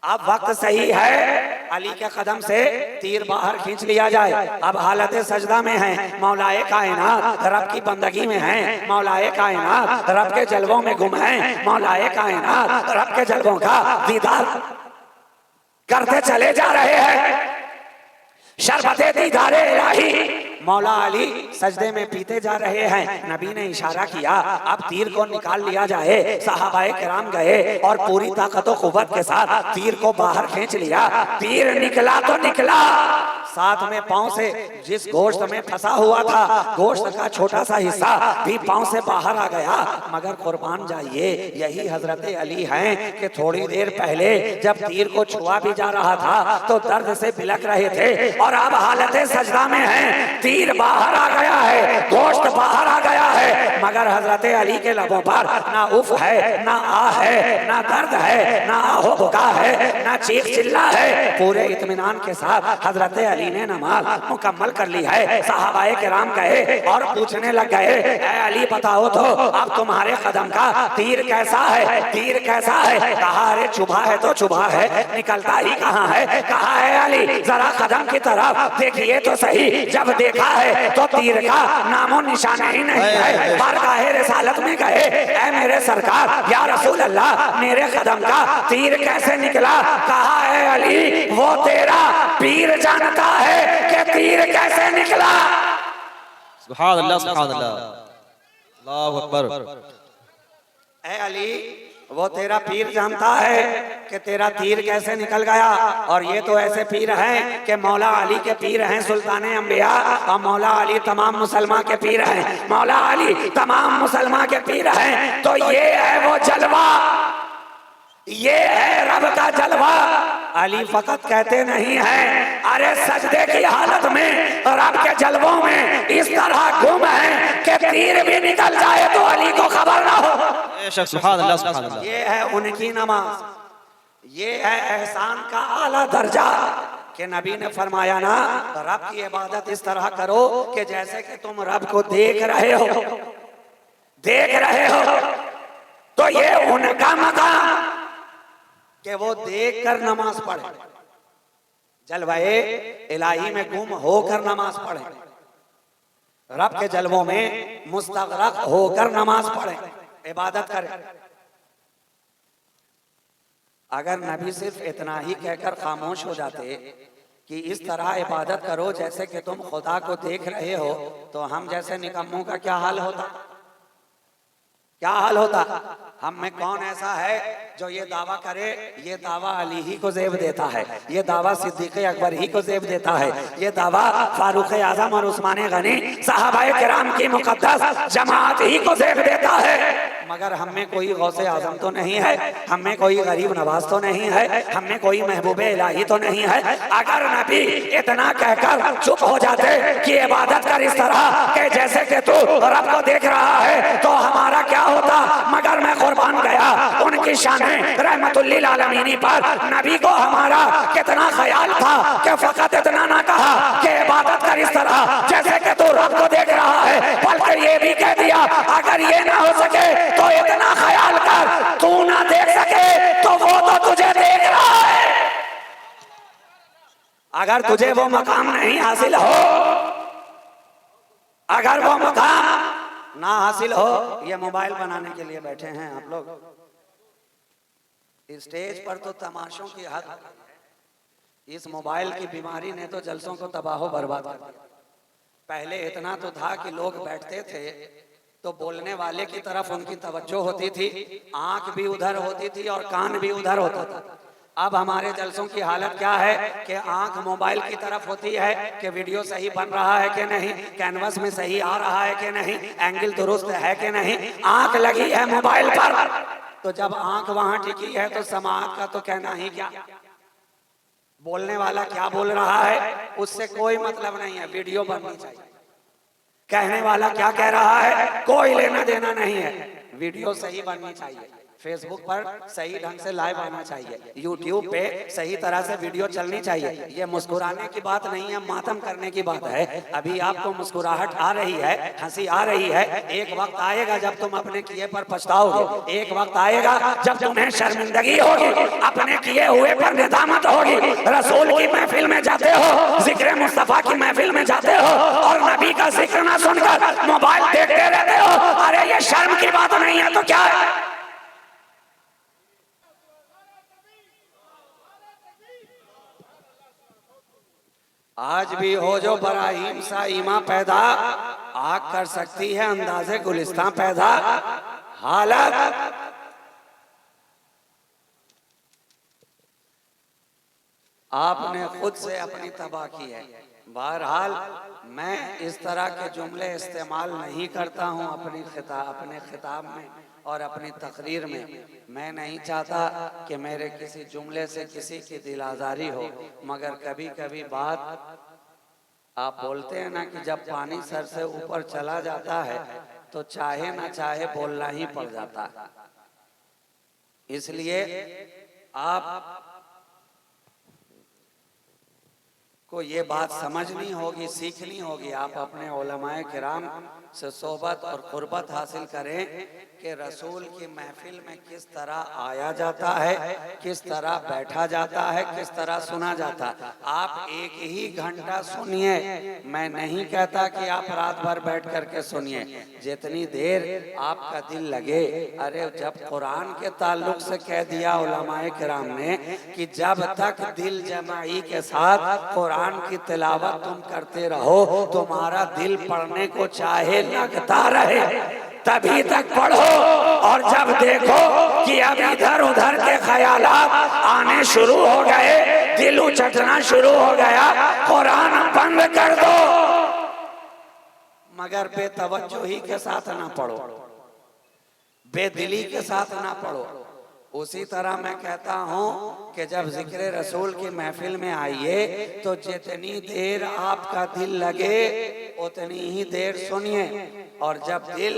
अब वक्त सही है, अली के कदम से तीर बाहर खींच लिया जाए। अब हालत सजदा में हैं, मौलाए कायनात रब की बंदगी में हैं, मौलाए कायनात रब के जलवों में गुम हैं, मौलाए कायनात रब के जलवों का दीदार करते चले जा रहे हैं, शरबते दीदारे इलाही मौला अली सजदे में पीते जा रहे हैं। नबी ने इशारा किया अब तीर को निकाल लिया जाए, सहाबाए किराम गए और पूरी ताकत और कुव्वत के साथ तीर को बाहर खींच लिया, तीर निकला तो निकला, साथ में पांव से जिस गोश्त में फंसा हुआ था गोश्त का छोटा सा हिस्सा भी पांव से बाहर आ गया, मगर कुर्बान जाइए यही हजरत अली हैं कि थोड़ी देर पहले जब तीर को छुआ भी जा रहा था तो दर्द से बिलक रहे थे, और अब हालत सजदा में हैं, तीर बाहर आ गया है, गोश्त बाहर आ गया है, मगर हजरत अली के लबों पर ना उफ है, ना आ है, ना दर्द है, ना आहो बुका है, ना चीख चिल्ला है, पूरे इत्मीनान के साथ हजरत अली ने नमाज मुकम्मल कर ली है। सहाबाए किराम गए और पूछने लग गए ऐ अली बताओ तो अब तुम्हारे कदम का तीर कैसा है, तीर कैसा है, कहा अरे चुभा है तो चुभा है, निकलता ही कहाँ है, कहा है अली जरा कदम की तरफ देखिए तो सही, जब देखा है तो तीर का नामो निशान ही नहीं है, बारगाहे रिसालत में गए ऐ मेरे सरकार या रसूल अल्लाह मेरे कदम का तीर कैसे निकला, कहा है अली वो तेरा पीर जानता है कि तीर कैसे निकला। सुभान अल्लाह, सुभान अल्लाह, अल्लाहु अकबर। ऐ अली वो तेरा पीर जानता है कि तेरा तीर कैसे निकल गया, और ये तो ऐसे पीर हैं कि मौला अली के पीर हैं सुल्तान अंबिया, और मौला अली तमाम मुसलमान के पीर हैं, मौला अली तमाम मुसलमान के पीर हैं, तो ये है वो जलवा, ये है रब का जलवा। अली फकत कहते नहीं हैं, अरे सजदे की हालत में रब के जलवों में इस तरह गुम है कि तीर भी निकल जाए तो अली को खबर ना हो। सुभान अल्लाह, सुभान अल्लाह। ये है उनकी नमाज, ये है एहसान का आला दर्जा कि नबी ने फरमाया ना रब की इबादत इस तरह करो कि जैसे कि तुम रब को देख रहे हो, देख रहे हो, तो ये उनका मकाम कि वो देखकर नमाज पढ़े, जलवाए इलाही में गुम होकर नमाज पढ़े, रब के जलवों में मुस्तगरक होकर नमाज पढ़े, इबादत करें। अगर नबी सिर्फ इतना ही कहकर खामोश हो जाते कि इस तरह इबादत करो जैसे कि तुम खुदा को देख रहे हो, तो हम जैसे निकम्मों का क्या हाल होता, क्या हाल होता। हम में कौन ऐसा है जो ये दावा करे, ये दावा अली ही को जेब देता है, ये दावा सिद्दीक़ अकबर ही को जेब देता है, ये दावा फारूक आजम और उस्मान गनी सहाबाए किराम की मुकद्दस जमात ही को जेब देता है, मगर हम में कोई गौसे आजम तो नहीं है, हम में कोई गरीब नवाज तो नहीं है, हम में कोई महबूबे इलाही तो नहीं है। अगर नबी इतना कहकर चुप हो जाते कि इबादत कर इस तरह के जैसे कि तू रब को देख रहा है, तो हमारा क्या होता। मगर मैं कुर्बान गया उनकी शान रहमतुल्लिल आलमीन पर। नबी को हमारा कितना ख्याल था कि फकत इतना ना कहा कि इबादत कर इस तरह जैसे कि तू रब को देख रहा है, बल्कि ये भी कह दिया अगर ये ना हो सके तो इतना ख्याल कर, तू ना देख सके तो वो तो तुझे देख रहा है। अगर तुझे वो मकाम नहीं हासिल हो, अगर वो मकाम ना हासिल हो, ये मोबाइल बनाने के लिए बैठे हैं आप लोग, स्टेज पर तो तमाशों की हद। इस मोबाइल की बीमारी ने तो जलसों को तबाह बर्बाद कर दिया। पहले इतना तो था कि लोग बैठते थे तो बोलने वाले की तरफ उनकी तवज्जो होती थी, आंख भी उधर होती थी और कान भी उधर होता था। अब हमारे जलसों की हालत क्या है कि आंख मोबाइल की तरफ होती है कि वीडियो सही बन रहा है कि नहीं, कैनवस में सही आ रहा है कि नहीं, एंगल दुरुस्त है कि नहीं, आंख लगी है मोबाइल पर। तो जब आंख वहां टिकी है तो समाअत का तो कहना ही क्या। बोलने वाला क्या बोल रहा है उससे कोई मतलब नहीं है, वीडियो बननी चाहिए। कहने वाला क्या कह रहा है कोई लेना देना नहीं है, वीडियो सही बननी चाहिए। फेसबुक पर सही ढंग से लाइव आना चाहिए, यूट्यूब पे सही तरह से वीडियो चलनी चाहिए। ये मुस्कुराने की बात नहीं है, मातम करने की बात है। अभी आपको मुस्कुराहट आ रही है, हंसी आ रही है, एक वक्त आएगा जब तुम अपने किए पर पछताओगे। एक वक्त आएगा जब तुम्हें शर्मिंदगी होगी, अपने किए हुए पर निदामत होगी। रसूल की महफिल में जाते हो, जिक्र मुस्तफा की महफिल में जाते हो और नबी का जिक्र ना सुनकर मोबाइल देखते रहते हो। अरे ये शर्म की बात नहीं है तो क्या है। आज भी हो जो बराहीम सा ईमा पैदा, आग कर सकती है अंदाजे गुलिस्तां पैदा। हालत आपने खुद से अपनी तबाह की है। बहरहाल मैं इस तरह के जुमले इस्तेमाल नहीं करता हूं अपने खिताब में और अपनी तकरीर में। मैं नहीं चाहता कि मेरे किसी जुमले से किसी की दिल आज़ारी हो, मगर कभी कभी बात आप बोलते हैं ना कि जब पानी सर से ऊपर चला जाता है तो चाहे ना चाहे बोलना ही पड़ जाता है। इसलिए आप को ये बात समझनी होगी, सीखनी होगी। आप अपने उलमाए किराम से सोबत और कुर्बत हासिल करें कि रसूल की महफिल में किस तरह आया जाता है, किस तरह बैठा जाता है, किस तरह सुना जाता है। आप एक ही घंटा सुनिए, मैं नहीं कहता कि आप रात भर बैठ करके सुनिए, जितनी देर आपका दिल लगे। अरे जब कुरान के ताल्लुक से कह दिया उलमाए किराम ने कि जब तक दिल जमाई के साथ कुरान की तिलावत तुम करते रहो, तुम्हारा दिल पढ़ने को चाहे लगता रहे, तभी तक पढ़ो। और जब देखो कि अब इधर उधर के ख्यालात आने शुरू हो गए, दिल उचटना शुरू हो गया, कुरान बंद कर दो। मगर बेतवज्जोही के साथ ना पढ़ो, बेदिली के साथ ना पढ़ो। उसी तरह मैं कहता हूं कि जब जिक्र रसूल की महफिल में आइए तो जितनी देर आपका दिल लगे उतनी ही देर सुनिए। और जब दिल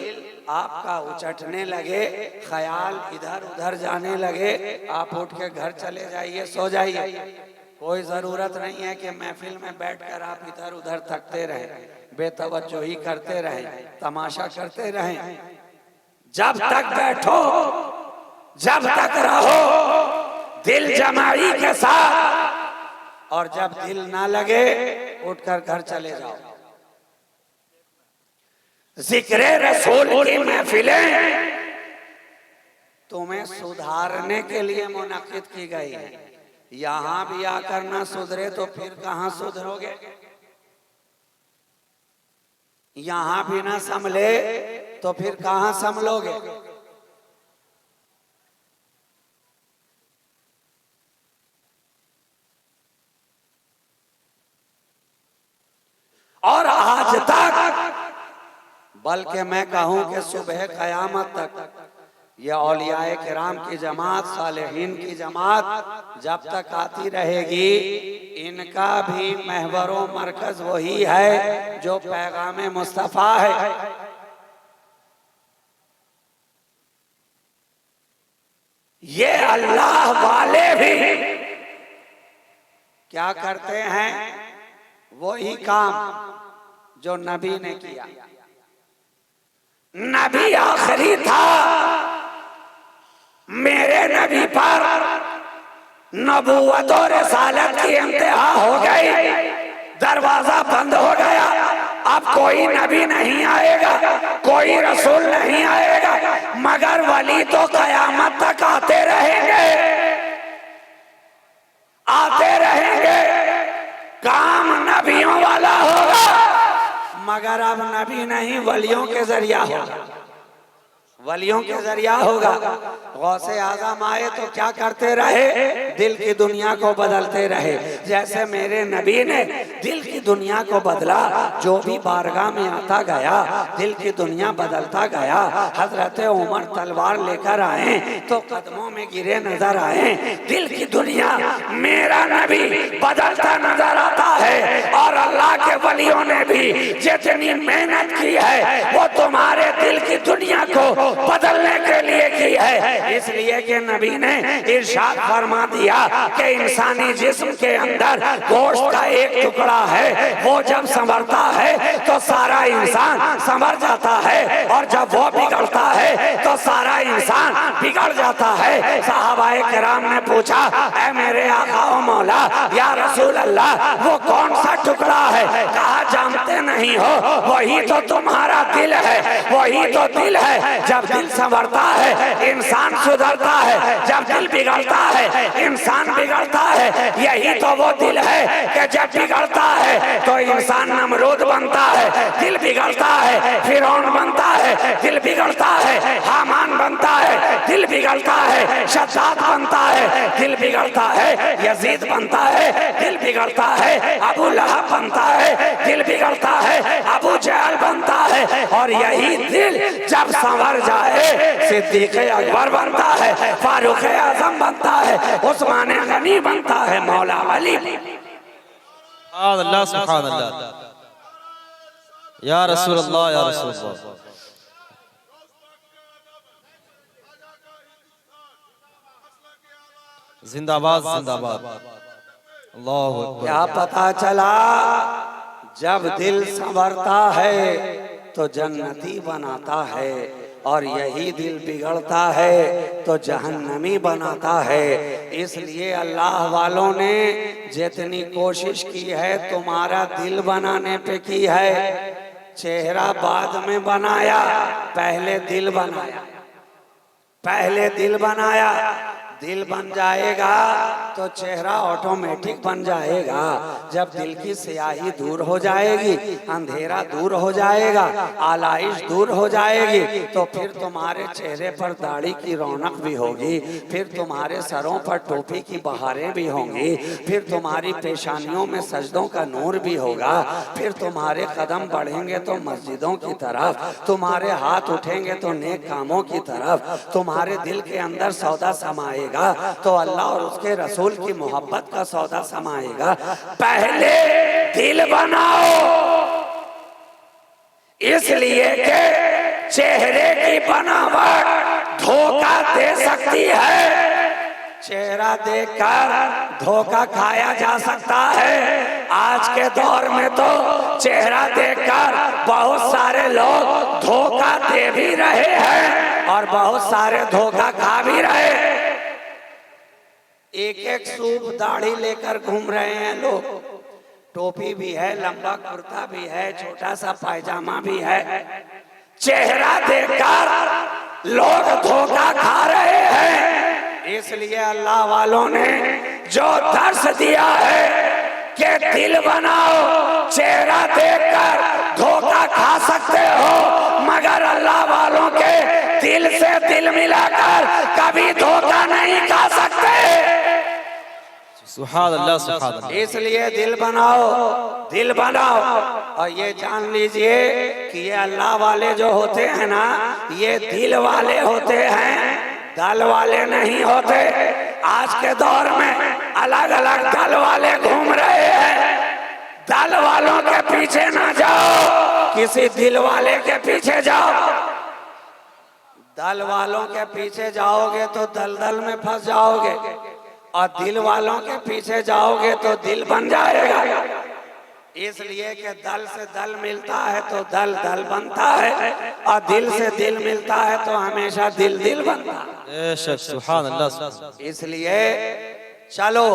आपका उचटने लगे, ख्याल इधर उधर जाने लगे, आप उठ के घर चले जाइए, सो जाइए। कोई जरूरत नहीं है कि महफिल में बैठकर आप इधर उधर थकते रहें, बेतवज्जोही करते रहें, तमाशा करते रहें। जब तक बैठो, जब तक रहो दिल जमाई के साथ, और जब दिल ना लगे उठकर घर चले जाओ। जिक्र रसूल की महफिलें तुम्हें सुधारने के लिए मुनक्किद की गई है। यहां भी आकर ना सुधरे तो फिर कहां सुधरोगे। यहां भी ना संभले तो फिर कहां संभलोगे। और आज तक, बल्कि मैं कहूं कि सुबह कयामत तक ये औलियाए किराम की जमात, सालेहीन की जमात जब तक आती रहेगी, इनका भी महवर व मरकज वही है जो पैगाम मुस्तफ़ा है। ये अल्लाह वाले भी क्या करते हैं? वही काम जो नबी ने किया। नबी आखिरी था, मेरे नबी पर नबूवत और रिसालत की इंतहा हो गई, दरवाजा बंद हो गया। अब कोई नबी नहीं आएगा, कोई रसूल नहीं आएगा, मगर वली तो कयामत तक आते रहेंगे, आते रहेंगे। काम नबियों वाला होगा, मगर अब नबी नहीं, वलियों के जरिया होगा, वलियों के जरिया होगा। गौसे आजम आए तो क्या करते रहे? दिल की दुनिया को बदलते रहे। जैसे मेरे नबी ने दिल की दुनिया को बदला, जो भी बारगाह में आता गया दिल की दुनिया बदलता गया। हजरत उमर तलवार लेकर आए तो कदमों में गिरे नजर आए। दिल की दुनिया मेरा नबी बदलता नजर आता है। और अल्लाह के वलियों ने भी जितनी मेहनत की है वो तुम्हारे दिल की दुनिया को बदलने के लिए की है। इसलिए कि नबी ने इरशाद फरमा दिया कि इंसानी जिस्म के अंदर गोश्त का एक टुकड़ा है, वो जब संवरता है तो सारा इंसान संवर जाता है, और जब वो बिगड़ता है तो सारा इंसान बिगड़ जाता है। सहाबाए किराम ने पूछा, ऐ मेरे आका ओ मौला, या रसूल अल्लाह, वो कौन सा टुकड़ा है? कहा, जानते नहीं हो, वही तो तुम्हारा दिल है, वही तो दिल है। जब दिल संवरता है इंसान सुधरता है, जब दिल बिगड़ता है इंसान बिगड़ता है। यही तो वो दिल है कि जब बिगड़ता है तो इंसान नमरूद बनता है, दिल बिगड़ता है फिरौन बनता है, दिल बिगड़ता है हामान बनता है, दिल बिगड़ता है शद्दाद बनता है, दिल बिगड़ता है यजीद बनता है, दिल बिगड़ता है अबू लहब बनता है, दिल बिगड़ता है अबू जहल बनता है। और यही दिल जब संवर जाए सिद्दीक़ अकबर बनता है, फारूक आज़म बनता है, उस्मान गनी बनता है, मौला अली। अल्लाह सुभान अल्लाह, या रसूल अल्लाह, या रसूल अल्लाह। जिंदाबाद जिंदाबाद। अल्लाहु अकबर। क्या पता चला? जब दिल संवरता है तो जन्नती बनाता है, और यही दिल बिगड़ता है तो जहन्नमी बनाता है। इसलिए अल्लाह वालों ने जितनी कोशिश की है तुम्हारा दिल बनाने पे की है। चेहरा बाद में बनाया, पहले दिल बनाया, पहले दिल बनाया। दिल बन जाएगा तो चेहरा ऑटोमेटिक बन जाएगा। जब दिल की स्याही दूर हो जाएगी, अंधेरा दूर हो जाएगा, आलाइश दूर हो जाएगी, तो फिर तुम्हारे चेहरे पर दाढ़ी की रौनक भी होगी, फिर तुम्हारे सरों पर टोपी की बहारें भी होंगी, फिर तुम्हारी पेशानियों में सजदों का नूर भी होगा, फिर तुम्हारे कदम बढ़ेंगे तो मस्जिदों की तरफ, तुम्हारे हाथ उठेंगे तो नेक कामों की तरफ, तुम्हारे दिल के अंदर सौदा समाएगा तो अल्लाह और उसके रसूल की मोहब्बत का सौदा समाएगा। पहले दिल बनाओ, इसलिए कि चेहरे की बनावट धोखा दे सकती है। चेहरा देखकर धोखा खाया जा सकता है। आज के दौर में तो चेहरा देखकर बहुत सारे लोग धोखा दे भी रहे हैं और बहुत सारे धोखा खा भी रहे हैं। एक एक सूप दाढ़ी लेकर घूम रहे हैं लोग, टोपी भी है, लंबा कुर्ता भी है, छोटा सा पायजामा भी है। चेहरा देखकर लोग धोखा खा रहे हैं। इसलिए अल्लाह वालों ने जो दर्श दिया है कि दिल बनाओ, चेहरा देखकर धोखा खा सकते हो, मगर अल्लाह वालों के दिल से दिल मिलाकर कभी धोखा नहीं खा सकते। सुभान अल्लाह सुभान अल्लाह। इसलिए दिल बनाओ, दिल बनाओ। और ये जान लीजिए कि ये अल्लाह वाले जो होते हैं ना, ये दिल वाले होते हैं, दल वाले नहीं होते। आज के दौर में अलग अलग दल वाले घूम रहे हैं। दल वालों के पीछे ना जाओ, किसी दिल वाले के पीछे जाओ। दल वालों के पीछे जाओगे तो दलदल में फंस जाओगे, और दिल वालों के पीछे जाओगे तो दिल बन जाएगा। इसलिए कि दल से दल मिलता है तो दल दल बनता है, और दिल से दिल मिलता है तो हमेशा दिल दिल बनता है। बेशक सुभान अल्लाह। इसलिए चलो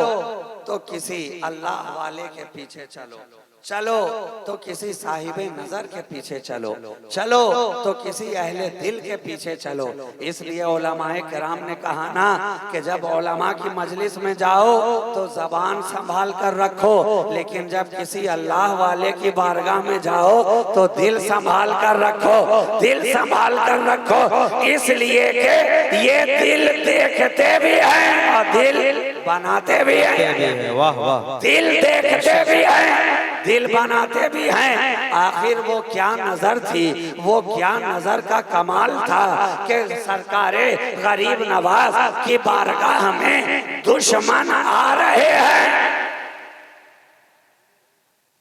तो किसी अल्लाह वाले के पीछे चलो, चलो तो किसी साहिबे नजर के पीछे चलो, चलो तो किसी अहले दिल के पीछे चलो। इसलिए उलमाए किराम ने कहा ना कि जब उलमा की मजलिस में जाओ तो जबान संभाल कर रखो, लेकिन जब किसी अल्लाह वाले की बारगाह में जाओ तो दिल संभाल कर रखो, दिल संभाल कर रखो। इसलिए कि ये दिल देखते भी हैं और दिल बनाते भी हैं। वाह वाह। दिल देखते भी हैं, दिल बनाते भी हैं। आखिर वो क्या नजर थी, वो क्या नजर का कमाल था कि सरकारे गरीब नवाज की बारगाह में दुश्मन आ रहे हैं,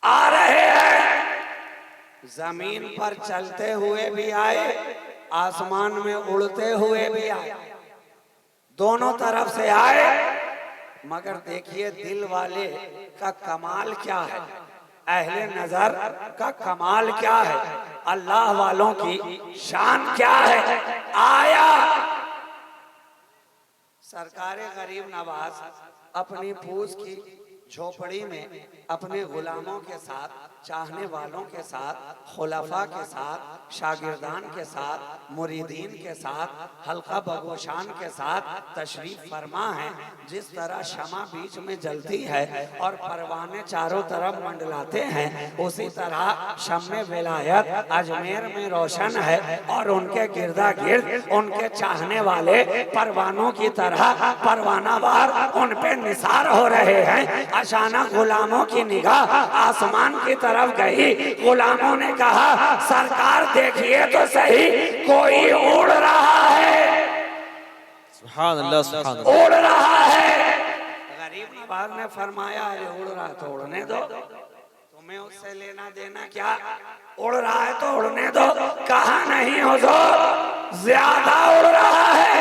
आ रहे हैं। जमीन पर चलते हुए भी आए, आसमान में उड़ते हुए भी आए, दोनों तरफ से आए। मगर देखिए दिल वाले का कमाल क्या है, अहले नजर का कमाल क्या है, अल्लाह वालों की शान क्या है। आया सरकारे गरीब नवाज अपनी फूस की झोपड़ी में अपने गुलामों के साथ, चाहने वालों के साथ, खुलाफा के साथ, शागिर्दान के साथ, मुरीदीन के साथ, हल्का बगोशान के साथ तशरीफ फरमा है। जिस तरह शमा बीच में जलती है और परवाने चारों तरफ मंडलाते हैं, उसी तरह शम्मे विलायत अजमेर में रोशन है और उनके गिरदा गिर्द उनके चाहने वाले परवानों की तरह परवानावार उन पे निसार हो रहे हैं। अचानक गुलामों की निगाह आसमान की तरफ गई। गुलामों ने कहा, सरकार देखिए तो सही, कोई उड़ रहा है। सुभान अल्लाह सुभान अल्लाह। उड़ रहा है। गरीब नवाज ने फरमाया, अरे उड़ रहा तो उड़ने दो, तुम्हें उससे लेना देना क्या, उड़ रहा है तो उड़ने दो। कहा नहीं हुजूर, ज्यादा उड़ रहा है,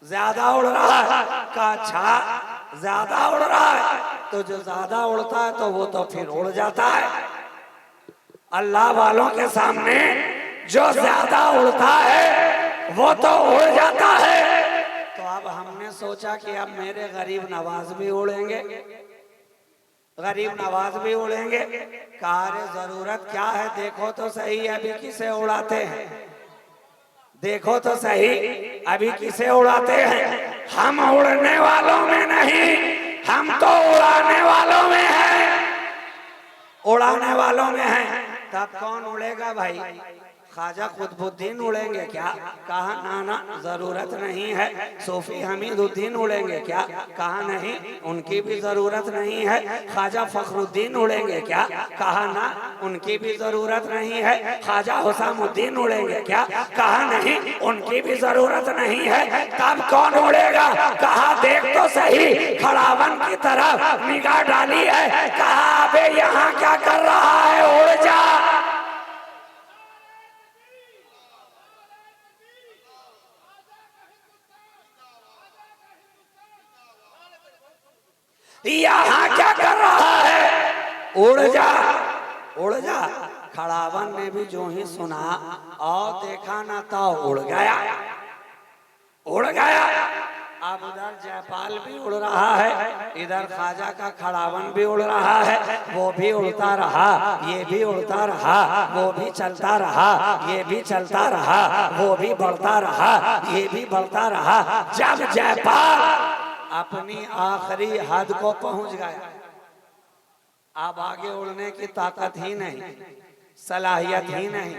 ज्यादा उड़ रहा है। कहा अच्छा ज्यादा उड़ रहा है, तो जो ज्यादा उड़ता है तो वो तो फिर उड़ जाता है। अल्लाह वालों के सामने जो ज्यादा उड़ता है वो तो उड़ जाता है। तो अब हमने सोचा कि अब मेरे गरीब नवाज भी उड़ेंगे, गरीब नवाज भी उड़ेंगे। कहा रे जरूरत क्या है, देखो तो सही अभी किसे उड़ाते हैं, देखो तो सही अभी किसे उड़ाते हैं। हम उड़ने वालों में नहीं, हम तो उड़ाने वालों में हैं, उड़ाने वालों में हैं। तब कौन उड़ेगा भाई, ख्वाजा कुतुबुद्दीन उड़ेंगे क्या? कहा ना ना जरूरत नहीं है। सूफी हमीदुद्दीन उड़ेंगे क्या? कहा नहीं, उनकी भी जरूरत नहीं है। ख्वाजा फखरुद्दीन उड़ेंगे क्या? कहा ना, उनकी भी जरूरत नहीं है। ख्वाजा हुसामुद्दीन उड़ेंगे क्या? कहा नहीं, उनकी भी जरूरत नहीं है। तब कौन उड़ेगा? कहा देख तो सही, खड़ावन की तरफ निगाह डाली है। कहा अबे यहाँ क्या कर रहा है, उड़ जा। यहाँ क्या कर रहा है, उड़ जा, उड़ जा। खड़ावन ने भी जो ही सुना और देखा ना तो उड़ गया, उड़ गया। अब उधर जयपाल भी उड़ रहा है, इधर ख्वाजा का खड़ावन भी उड़ रहा है। वो भी उड़ता रहा, ये भी उड़ता रहा, वो भी चलता रहा, ये भी चलता रहा, वो भी बढ़ता रहा, ये भी बढ़ता रहा। जब जयपाल अपनी आखिरी हद को पहुंच गया, अब आगे उड़ने की ताकत ही नहीं, सलाहियत ही नहीं,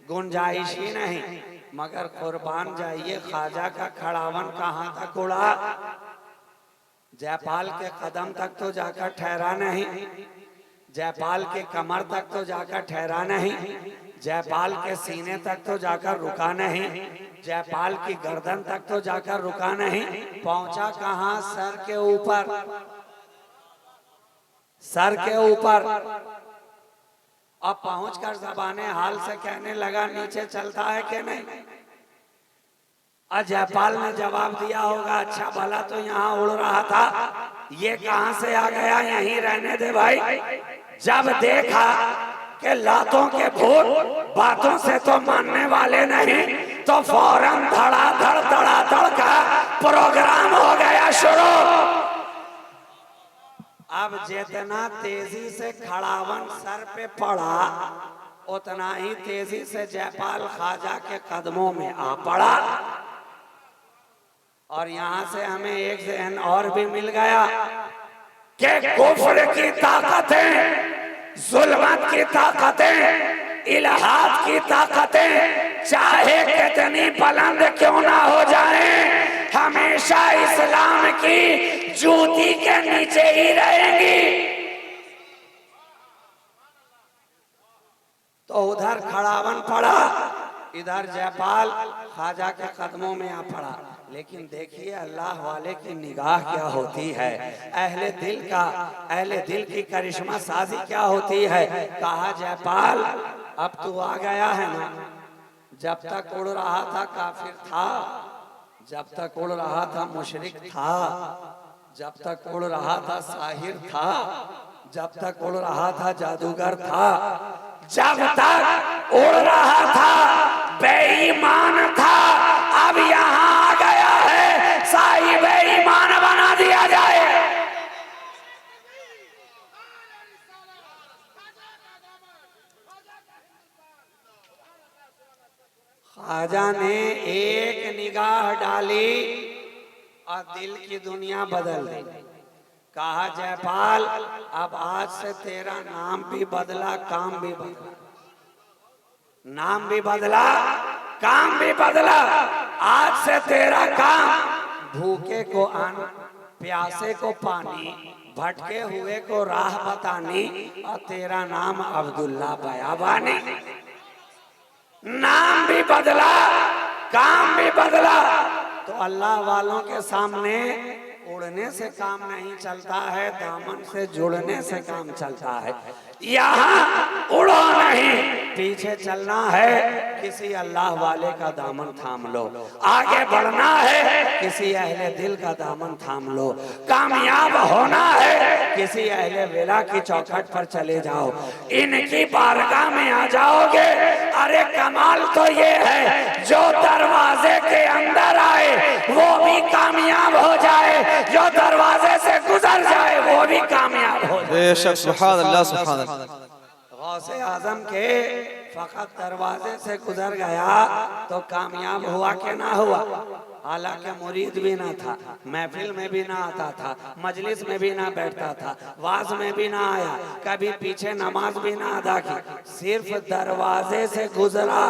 गुंजाइश ही नहीं। मगर कुर्बान जाइए, ख्वाजा का खड़ावन कहां तक उड़ा। जयपाल के कदम तक तो जाकर ठहरा नहीं, जयपाल के कमर तक तो जाकर ठहरा नहीं, जयपाल के सीने तक तो जाकर रुका नहीं, जयपाल की गर्दन तक तो जाकर रुका नहीं, पहुंचा कहां? सर के ऊपर, सर के ऊपर। अब पहुंचकर ज़बाने हाल से कहने लगा नीचे चलता है कि नहीं? जयपाल ने जवाब दिया होगा, अच्छा भला तो यहाँ उड़ रहा था, ये कहां से आ गया? यहीं रहने दे भाई। जब देखा कि लातों के भूत बातों से तो मानने वाले नहीं, तो फौरन धड़ाधड़ का प्रोग्राम हो गया शुरू। अब जितना तेजी से खड़ावन सर पे पड़ा, उतना ही तेजी से जयपाल ख्वाजा के कदमों में आ पड़ा। और यहाँ से हमें एक ज़हन और भी मिल गया कि कुफ्र की ताकतें, जुल्मत की ताकतें, इल्हाद की ताकतें चाहे कितनी बुलंद क्यों ना हो जाएं, हमेशा इस्लाम की जूती के नीचे ही रहेंगी। तो उधर खड़ावन पड़ा, इधर जयपाल ख्वाजा के कदमों में आ पड़ा। लेकिन देखिए अल्लाह वाले की निगाह क्या होती है, अहले दिल का, अहले दिल की करिश्मा साजी क्या होती है। कहा जयपाल अब तू आ गया है ना, जब तक उड़ रहा था काफिर था, जब तक उड़ रहा था मुशरिक था, जब तक उड़ रहा था साहिर था, जब तक उड़ रहा था जादूगर था, जब तक उड़ रहा था बेईमान था। अब यहाँ आ गया है साहिब ईमान बना दिया जाए। ख्वाजा ने एक निगाह डाली और दिल की दुनिया बदल दी। कहा जयपाल अब आज से तेरा नाम भी बदला, काम भी बदला, नाम भी बदला, काम भी बदला। आज से तेरा काम भूखे को अन्न, प्यासे को पानी, भटके हुए को राह बतानी, और तेरा नाम अब्दुल्ला बयाबानी। नाम भी बदला, काम भी बदला। तो अल्लाह वालों के सामने उड़ने से काम नहीं चलता है, दामन से जुड़ने से काम चलता है। यहाँ उड़ो नहीं, पीछे चलना है, किसी अल्लाह वाले का दामन थाम लो। आगे बढ़ना है, किसी अहले दिल का दामन थाम लो। कामयाब होना है, किसी अहले विला की चौखट पर चले जाओ, इनकी बारगाह में आ जाओगे। अरे कमाल तो ये है, जो दरवाजे के अंदर आए वो भी कामयाब हो जाए, जो दरवाजे से गुजर जाए वो भी कामयाब हो जाए। बेशक सुभान अल्लाह सुभान अल्लाह। गौसे आजम के फकत दरवाजे से गुजर गया तो कामयाब हुआ कि ना हुआ? हालांकि मुरीद भी ना था, महफिल में भी ना आता था, मजलिस में भी ना बैठता था, वाज में भी ना आया, कभी पीछे नमाज भी ना अदा की, सिर्फ दरवाजे से गुजरा।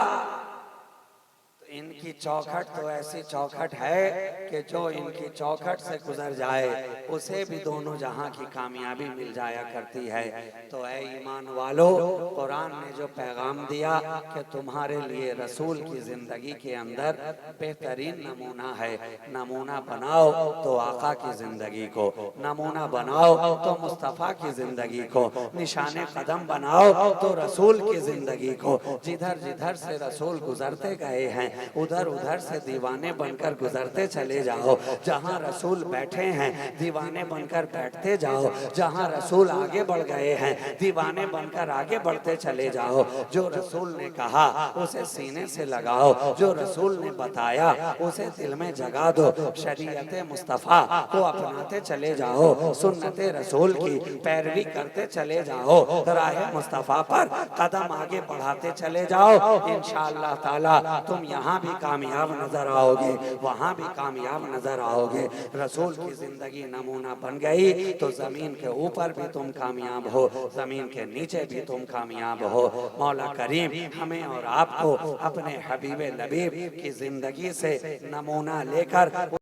इनकी चौखट तो ऐसी चौखट है कि जो इनकी चौखट से गुजर जाए उसे भी दोनों जहां की कामयाबी मिल जाया करती है। तो ऐ ईमान वालो, कुरान ने जो पैगाम दिया कि तुम्हारे लिए रसूल की जिंदगी के अंदर बेहतरीन नमूना है, नमूना बनाओ तो आका की जिंदगी को, नमूना बनाओ तो मुस्तफ़ा की जिंदगी को, निशाने कदम बनाओ तो रसूल की जिंदगी को। जिधर जिधर से रसूल गुजरते गए हैं उधर उधर से दीवाने बनकर गुजरते चले जाओ। जहां रसूल बैठे हैं दीवाने बनकर बैठते जाओ, जहां रसूल आगे बढ़ गए हैं दीवाने बनकर आगे बढ़ते चले जाओ। जो रसूल ने कहा उसे सीने से लगाओ, जो रसूल ने बताया उसे दिल में जगा दो। शरीयत मुस्तफ़ा को अपनाते चले जाओ, सुन्नत रसूल की पैरवी करते चले जाओ, राह मुस्तफ़ा पर कदम आगे बढ़ाते चले जाओ। इंशाअल्लाह ताला तुम यहाँ भी कामयाब नजर आओगे, वहां भी कामयाब नजर आओगे। रसूल की जिंदगी नमूना बन गई तो जमीन के ऊपर भी तुम कामयाब हो, जमीन के नीचे भी तुम कामयाब हो। मौला करीम हमें और आपको अपने हबीब लबीब की जिंदगी से नमूना लेकर